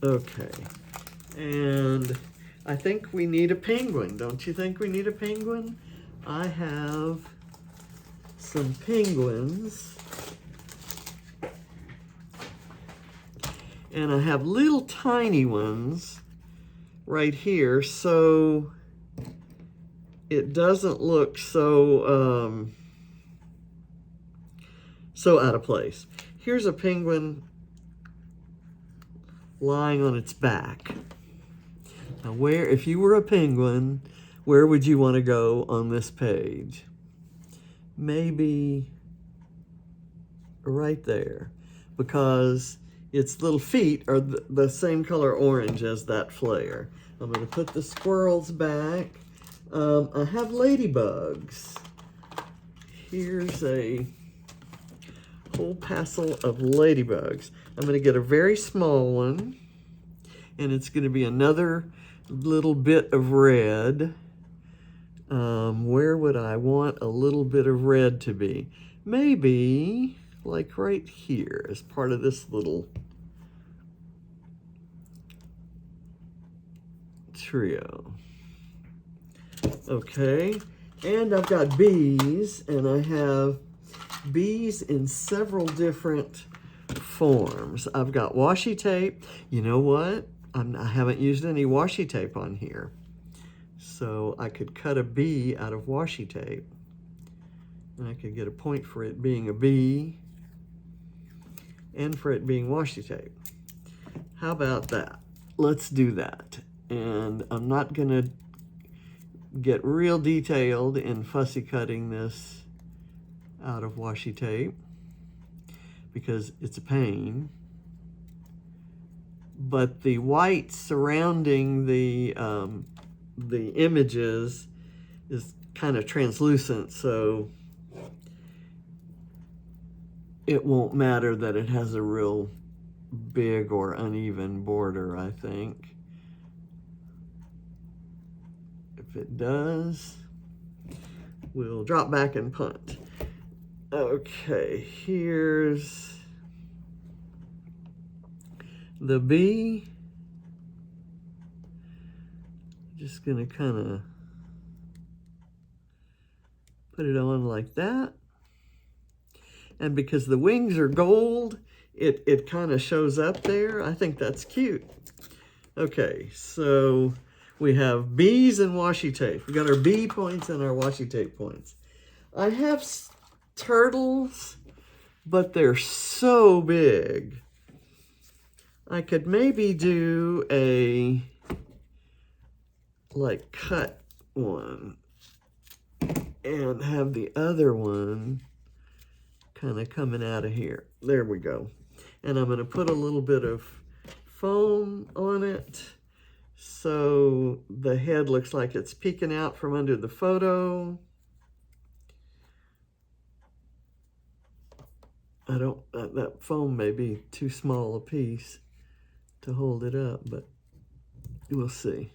Okay, and I think we need a penguin. Don't you think we need a penguin? I have some penguins. And I have little tiny ones right here, so it doesn't look so so out of place. Here's a penguin lying on its back. Now if you were a penguin, where would you want to go on this page? Maybe right there, because its little feet are the same color orange as that flare. I'm going to put the squirrels back. I have ladybugs. Here's a whole passel of ladybugs. I'm going to get a very small one, and it's going to be another little bit of red. Where would I want a little bit of red to be? Maybe like right here as part of this little trio. Okay, and I've got bees, and I have bees in several different forms. I've got washi tape. You know what? I haven't used any washi tape on here. So I could cut a bee out of washi tape. And I could get a point for it being a bee and for it being washi tape. How about that? Let's do that. And I'm not gonna get real detailed in fussy cutting this out of washi tape because it's a pain. But the white surrounding the images is kind of translucent, so it won't matter that it has a real big or uneven border, I think. If it does, we'll drop back and punt. Okay, here's the bee. Just gonna kind of put it on like that. And because the wings are gold, it kind of shows up there. I think that's cute. Okay, so we have bees and washi tape. We got our bee points and our washi tape points. I have turtles, but they're so big. I could maybe do a, like, cut one and have the other one kind of coming out of here. There we go. And I'm going to put a little bit of foam on it so the head looks like it's peeking out from under the photo. I don't, that foam may be too small a piece to hold it up, but we'll see.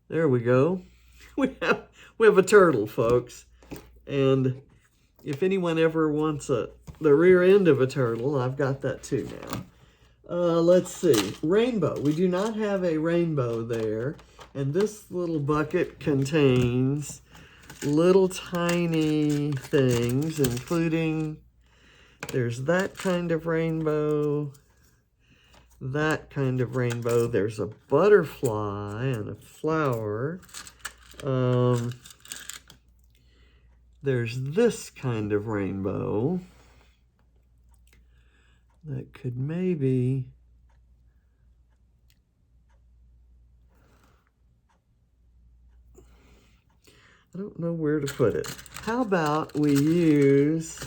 There we go. We have a turtle, folks. And if anyone ever wants the rear end of a turtle, I've got that too now. Let's see. Rainbow. We do not have a rainbow there. And this little bucket contains little tiny things, including there's that kind of rainbow, that kind of rainbow. There's a butterfly and a flower. There's this kind of rainbow that could maybe, I don't know where to put it. How about we use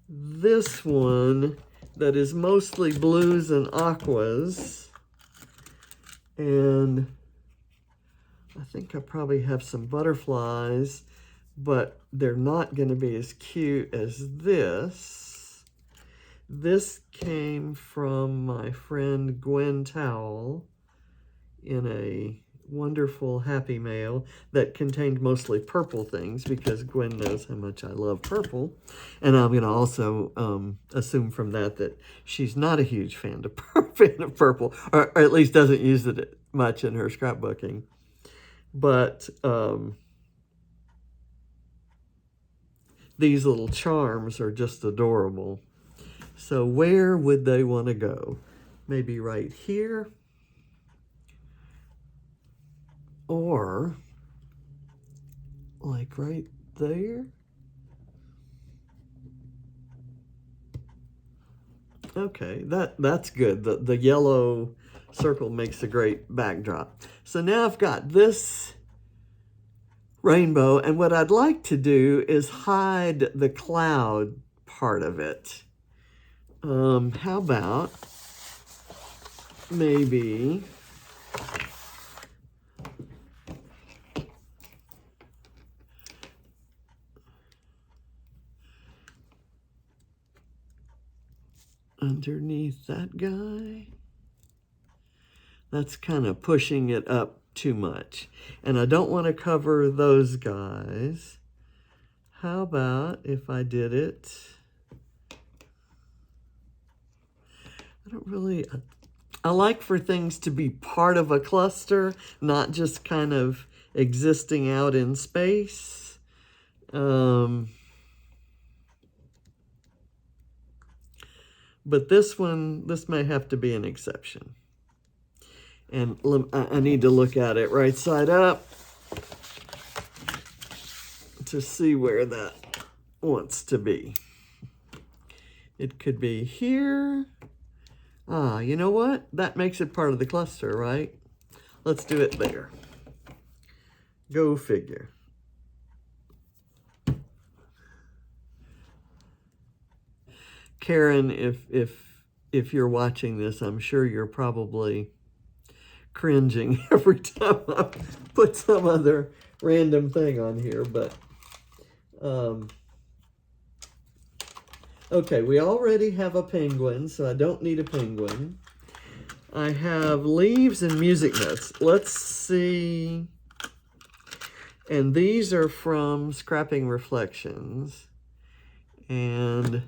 this one that is mostly blues and aquas, and I think I probably have some butterflies, but they're not going to be as cute as this. This came from my friend Gwen Towell in a wonderful Happy Mail that contained mostly purple things because Gwen knows how much I love purple. And I'm going to also assume from that she's not a huge fan of purple, or at least doesn't use it much in her scrapbooking. But these little charms are just adorable. So where would they want to go? Maybe right here, or like right there. Okay, that's good. The yellow circle makes a great backdrop. So now I've got this rainbow, and what I'd like to do is hide the cloud part of it. How about maybe underneath that guy? That's kind of pushing it up too much. And I don't want to cover those guys. How about if I did it? I like for things to be part of a cluster, not just kind of existing out in space. But this one, this may have to be an exception. And I need to look at it right side up to see where that wants to be. It could be here. Ah, you know what? That makes it part of the cluster, right? Let's do it there. Go figure. Karen, if you're watching this, I'm sure you're probably cringing every time I put some other random thing on here, but okay, we already have a penguin, so I don't need a penguin. I have leaves and music notes. Let's see. And these are from Scrapping Reflections. And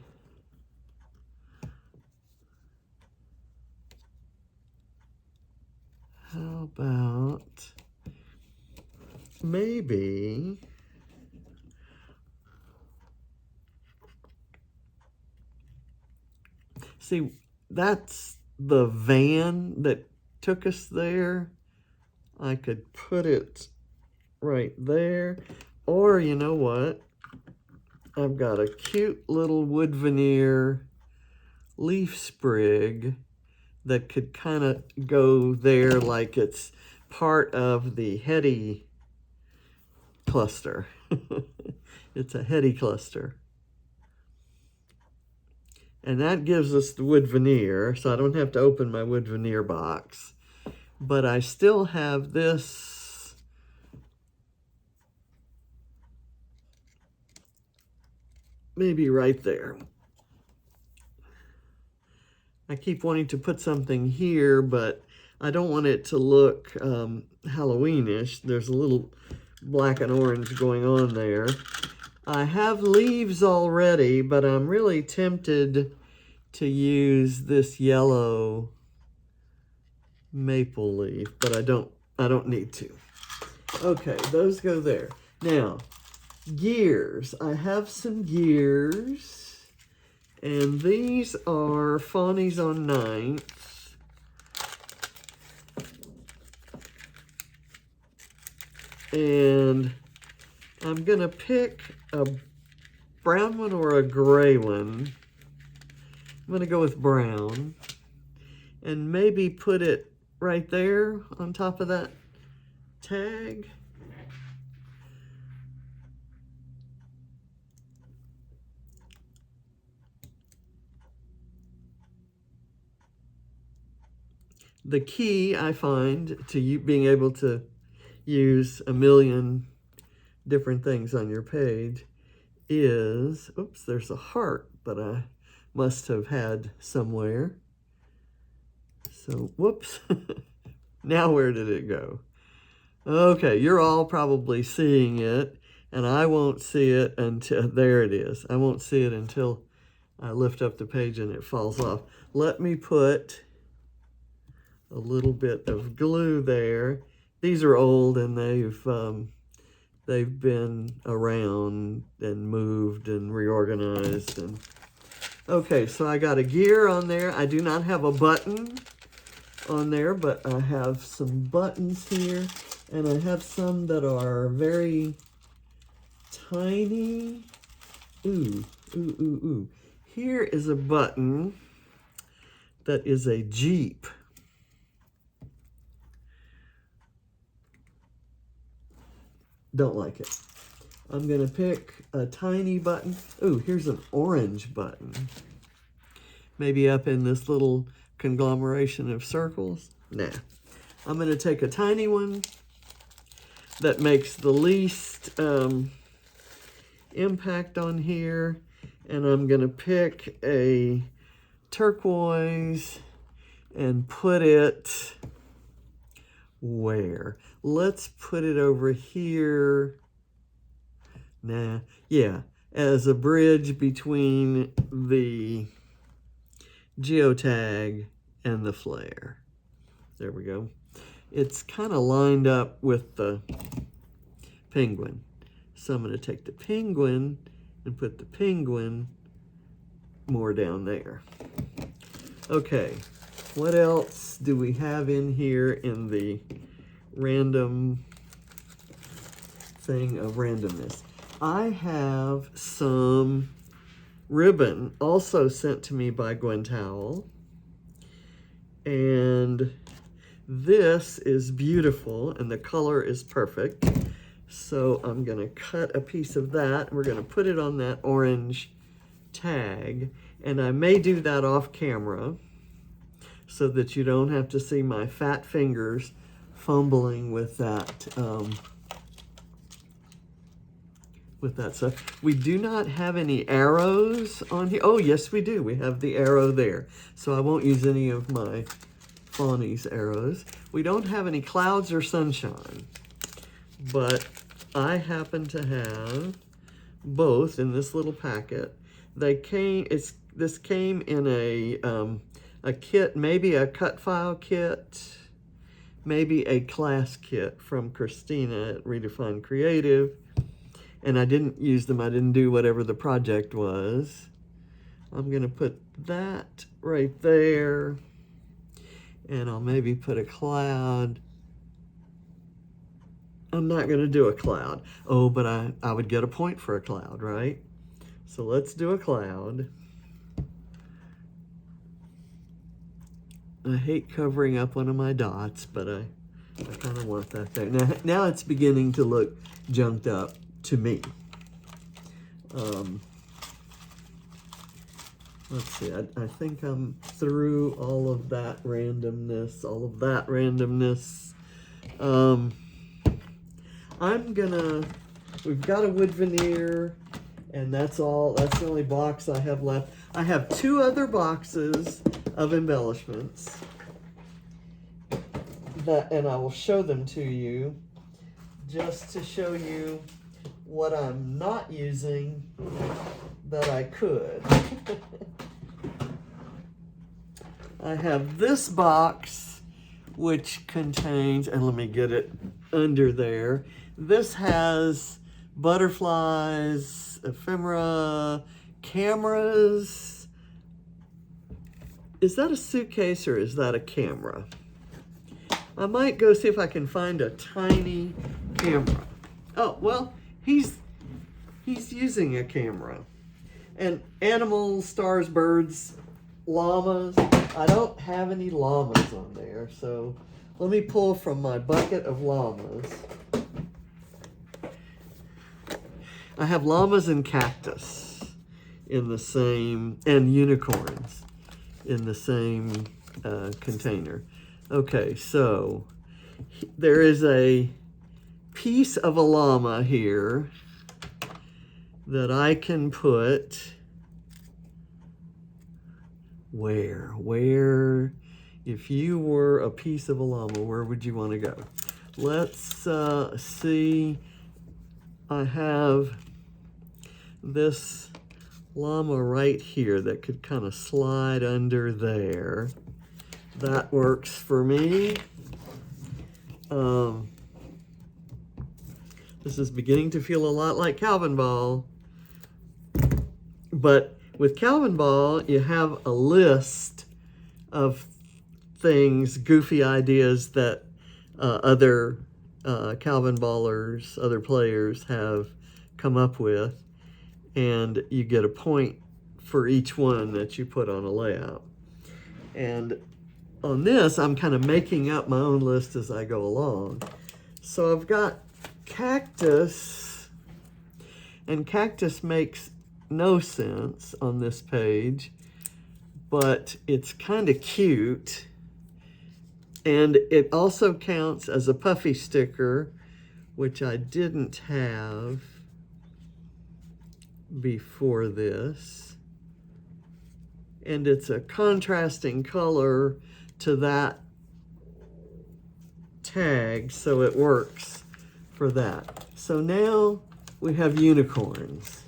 how about maybe see, that's the van that took us there. I could put it right there. Or you know what? I've got a cute little wood veneer leaf sprig that could kind of go there like it's part of the heady cluster. It's a heady cluster. And that gives us the wood veneer, so I don't have to open my wood veneer box. But I still have this maybe right there. I keep wanting to put something here, but I don't want it to look Halloweenish. There's a little black and orange going on there. I have leaves already, but I'm really tempted to use this yellow maple leaf, but I don't need to. Okay, those go there. Now, gears. I have some gears, and these are Fawnies on 9th. And I'm gonna pick a brown one or a gray one. I'm gonna go with brown and maybe put it right there on top of that tag. The key I find to you being able to use a million different things on your page is, oops, there's a heart that I must have had somewhere. So, whoops. Now where did it go? Okay, you're all probably seeing it, and I won't see it until, there it is. I won't see it until I lift up the page and it falls off. Let me put a little bit of glue there. These are old and they've been around and moved and reorganized. And okay, so I got a gear on there. I do not have a button on there, but I have some buttons here, and I have some that are very tiny. Ooh, ooh, ooh, ooh. Here is a button that is a Jeep. Don't like it. I'm gonna pick a tiny button. Ooh, here's an orange button. Maybe up in this little conglomeration of circles. Nah. I'm gonna take a tiny one that makes the least impact on here, and I'm gonna pick a turquoise and put it where? Let's put it over here. Nah, yeah, as a bridge between the geotag and the flare. There we go. It's kind of lined up with the penguin. So I'm going to take the penguin and put the penguin more down there. Okay, what else do we have in here in the random thing of randomness? I have some ribbon also sent to me by Gwen Towell. And this is beautiful and the color is perfect. So I'm going to cut a piece of that. We're going to put it on that orange tag. And I may do that off camera so that you don't have to see my fat fingers fumbling with that stuff. We do not have any arrows on here. Oh, yes, we do. We have the arrow there. So I won't use any of my Fawny's arrows. We don't have any clouds or sunshine, but I happen to have both in this little packet. This came in a kit, maybe a cut file kit, maybe a class kit from Christina at Redefine Creative. And I didn't use them. I didn't do whatever the project was. I'm going to put that right there. And I'll maybe put a cloud. I'm not going to do a cloud. Oh, but I would get a point for a cloud, right? So let's do a cloud. I hate covering up one of my dots, but I kind of want that there. Now it's beginning to look junked up to me. Let's see, I think I'm through all of that randomness, we've got a wood veneer, and that's all, that's the only box I have left. I have 2 other boxes of embellishments, and I will show them to you, just to show you what I'm not using that I could. I have this box which contains, and let me get it under there. This has butterflies, ephemera, cameras. Is that a suitcase or is that a camera? I might go see if I can find a tiny camera. Oh, well, he's using a camera. And animals, stars, birds, llamas. I don't have any llamas on there, so let me pull from my bucket of llamas. I have llamas and cactus in the same, and unicorns in the same container. Okay, so there is a piece of a llama here that I can put where, if you were a piece of a llama, where would you want to go? Let's see. I have this llama right here that could kind of slide under there. That works for me. This is beginning to feel a lot like Calvinball. But with Calvinball, you have a list of things, goofy ideas that other Calvinballers, other players have come up with, and you get a point for each one that you put on a layout. And on this, I'm kind of making up my own list as I go along. So I've got cactus, and cactus makes no sense on this page, but it's kind of cute. And it also counts as a puffy sticker, which I didn't have before this. And it's a contrasting color to that tag, so it works for that. So now we have unicorns.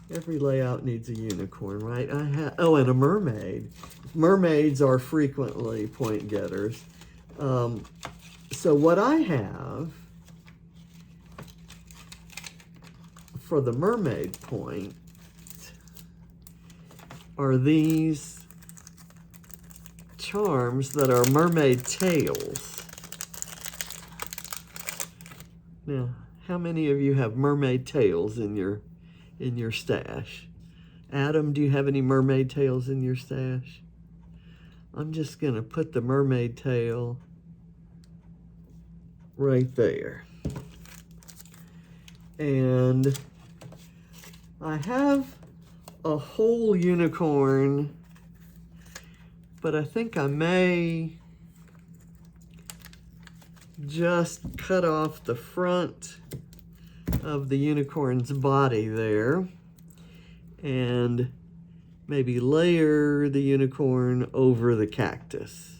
Every layout needs a unicorn, right? I have, oh, and a mermaid. mermaids are frequently point getters. So what I have for the mermaid point are these charms that are mermaid tails. Now, how many of you have mermaid tails in your stash? Adam, do you have any mermaid tails in your stash? I'm just gonna put the mermaid tail right there. And I have a whole unicorn, but I think I may just cut off the front of the unicorn's body there and maybe layer the unicorn over the cactus.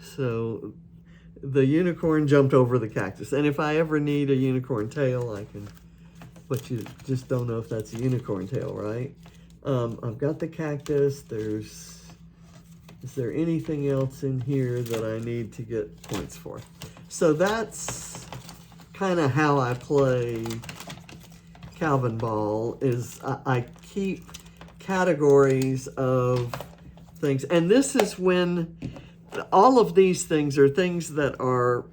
So the unicorn jumped over the cactus. And if I ever need a unicorn tail, I can, but you just don't know if that's a unicorn tail, right? I've got the cactus. Is there anything else in here that I need to get points for? So that's kind of how I play Calvinball, is I keep categories of things. And this is when all of these things are things that are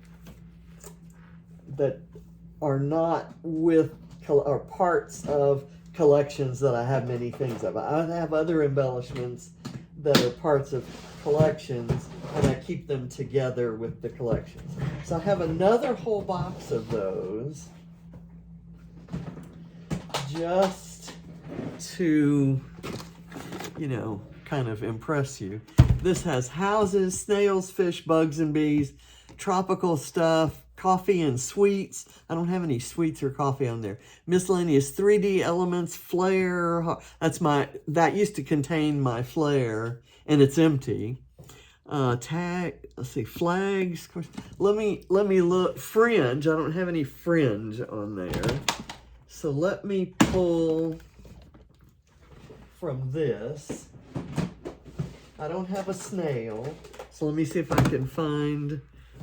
not with, or parts of collections that I have many things of. I have other embellishments that are parts of collections, and I keep them together with the collections. So I have another whole box of those just to, kind of impress you. This has houses, snails, fish, bugs, and bees, tropical stuff, coffee and sweets. I don't have any sweets or coffee on there. Miscellaneous 3D elements, flare. That used to contain my flare, and it's empty. Let's see, flags. Let me look. Fringe. I don't have any fringe on there. So let me pull from this. I don't have a snail, so let me see if I can find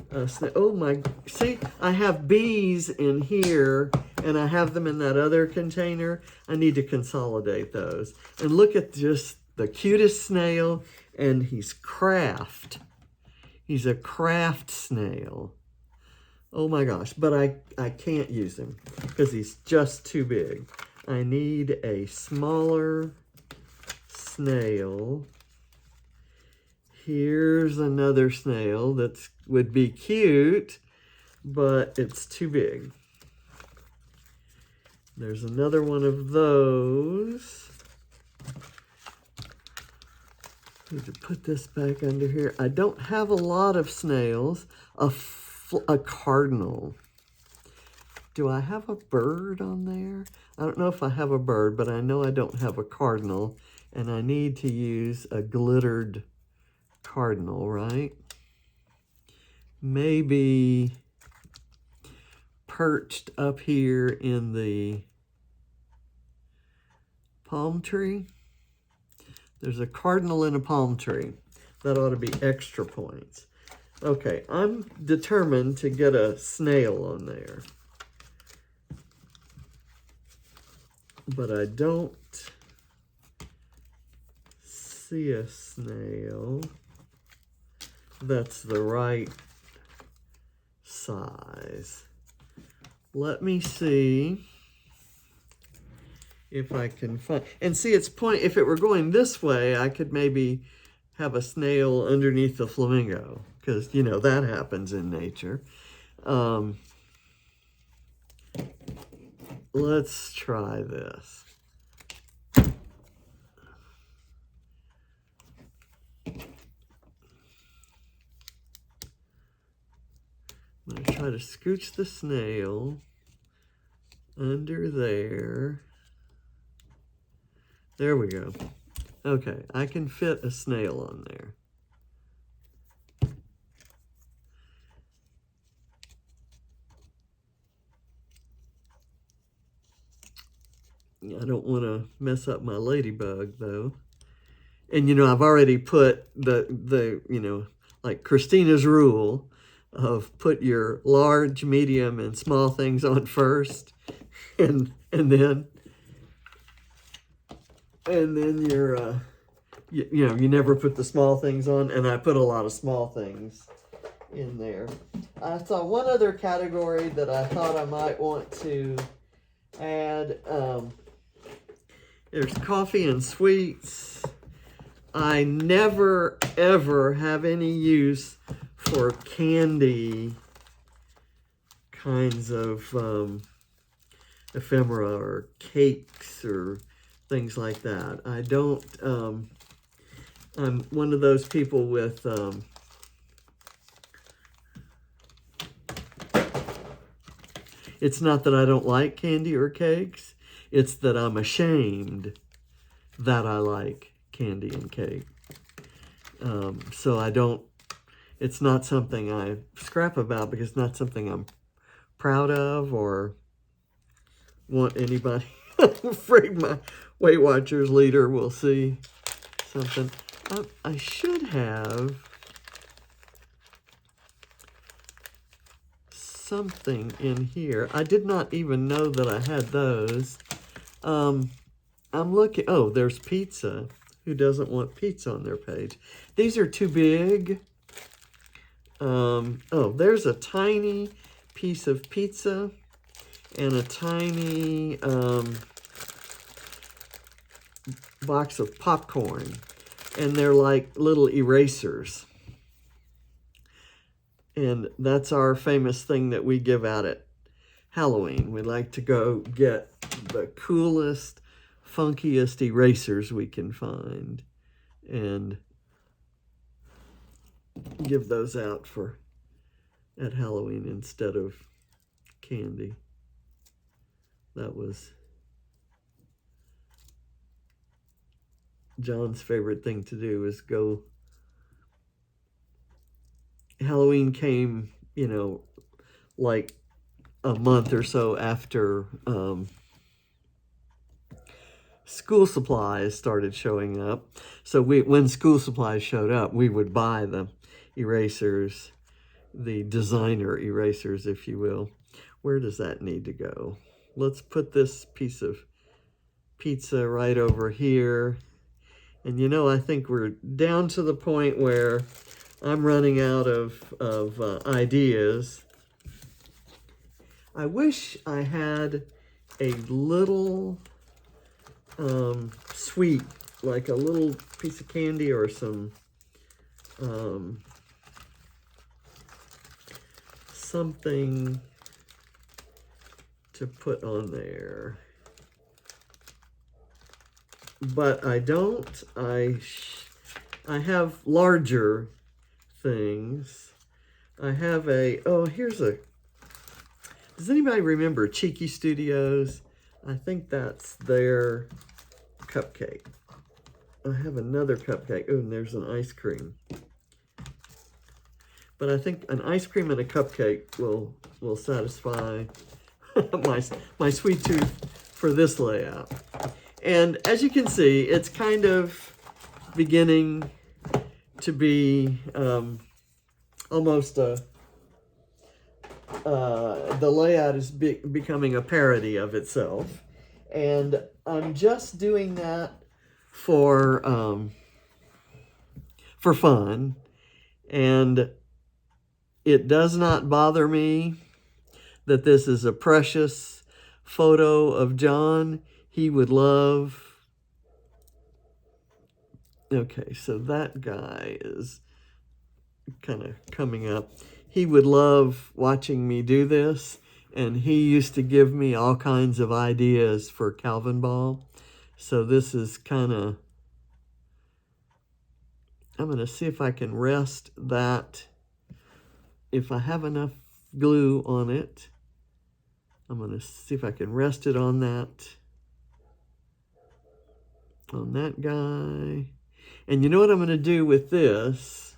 a snail. Oh my, see, I have bees in here, and I have them in that other container. I need to consolidate those. And look at just the cutest snail, and he's craft. He's a craft snail. Oh my gosh, but I can't use him because he's just too big. I need a smaller snail. Here's another snail that would be cute, but it's too big. There's another one of those. Need to put this back under here. I don't have a lot of snails. A cardinal. Do I have a bird on there? I don't know if I have a bird, but I know I don't have a cardinal, and I need to use a glittered cardinal, right? Maybe perched up here in the palm tree. There's a cardinal in a palm tree. That ought to be extra points. Okay, I'm determined to get a snail on there. But I don't see a snail that's the right size. Let me see if I can find, and see, it's point, if it were going this way, I could maybe have a snail underneath the flamingo, because, that happens in nature. Let's try this. I'm going to try to scooch the snail under there. There we go. Okay, I can fit a snail on there. I don't want to mess up my ladybug, though. And, you know, I've already put the you know, like Christina's rule of put your large, medium, and small things on first, and then your you know, you never put the small things on, and I put a lot of small things in there. I saw one other category that I thought I might want to add. There's coffee and sweets. I never ever have any use for candy kinds of ephemera or cakes or things like that. I don't, I'm one of those people with, it's not that I don't like candy or cakes, it's that I'm ashamed that I like candy and cake. So I don't, it's not something I scrap about because it's not something I'm proud of or want anybody. I'm afraid my Weight Watchers leader will see something. I should have something in here. I did not even know that I had those. I'm looking, oh, there's pizza. Who doesn't want pizza on their page? These are too big. Oh, there's a tiny piece of pizza and a tiny box of popcorn. And they're like little erasers. And that's our famous thing that we give out at Halloween. We like to go get the coolest, funkiest erasers we can find and give those out for at Halloween instead of candy. That was John's favorite thing to do, is go. Halloween came, you know, like a month or so after school supplies started showing up. So when school supplies showed up, we would buy the erasers, the designer erasers, if you will. Where does that need to go? Let's put this piece of pizza right over here. And you know, I think we're down to the point where I'm running out of ideas. I wish I had a little sweet, like a little piece of candy or some something to put on there. But I don't. I have larger things. I have a, oh, here's a, does anybody remember Cheeky Studios? I think that's their cupcake. I have another cupcake. Oh, and there's an ice cream. But I think an ice cream and a cupcake will satisfy my sweet tooth for this layout. And as you can see, it's kind of beginning to be almost the layout is becoming a parody of itself. And I'm just doing that for fun. And it does not bother me that this is a precious photo of John. He would love. Okay, so that guy is kind of coming up. He would love watching me do this, and he used to give me all kinds of ideas for Calvinball. So this is kind of, I'm going to see if I can rest that. If I have enough glue on it, I'm going to see if I can rest it on that guy. And you know what I'm going to do with this?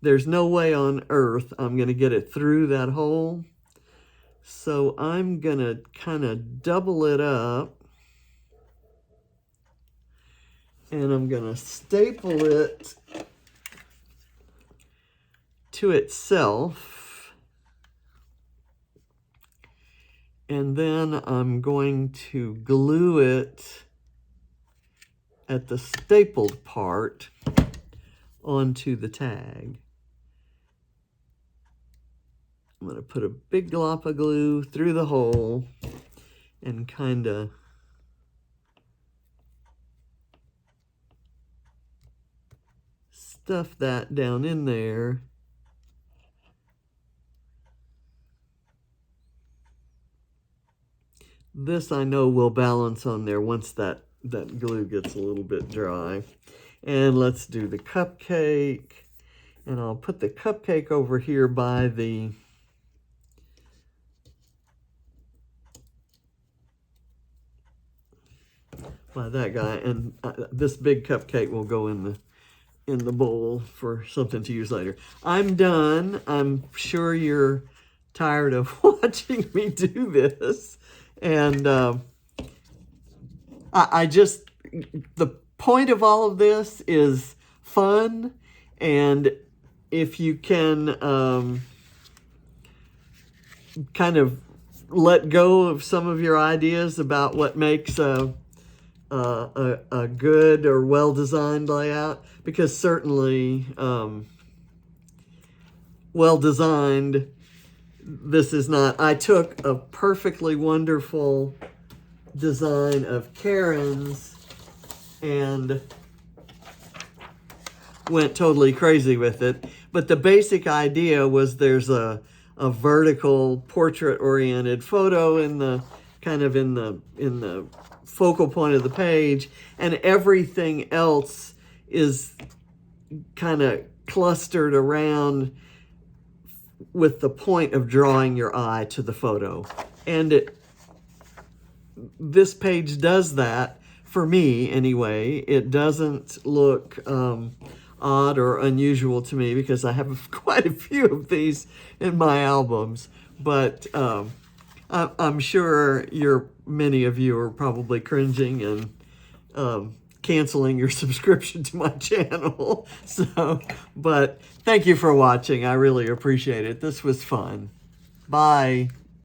There's no way on earth I'm going to get it through that hole. So I'm going to kind of double it up and I'm going to staple it to itself. And then I'm going to glue it at the stapled part onto the tag. I'm going to put a big glop of glue through the hole and kind of stuff that down in there. This I know will balance on there once that glue gets a little bit dry. And let's do the cupcake. And I'll put the cupcake over here by that guy. And this big cupcake will go in the bowl for something to use later. I'm done. I'm sure you're tired of watching me do this. And I just, the point of all of this is fun. And if you can kind of let go of some of your ideas about what makes a good or well-designed layout, because certainly well-designed, this is not. I took a perfectly wonderful design of Karen's and went totally crazy with it. But the basic idea was there's a vertical portrait-oriented photo in the kind of in the focal point of the page, and everything else is kind of clustered around with the point of drawing your eye to the photo. And this page does that for me anyway. It doesn't look odd or unusual to me because I have quite a few of these in my albums. But I'm sure many of you are probably cringing and canceling your subscription to my channel. But thank you for watching. I really appreciate it. This was fun. Bye.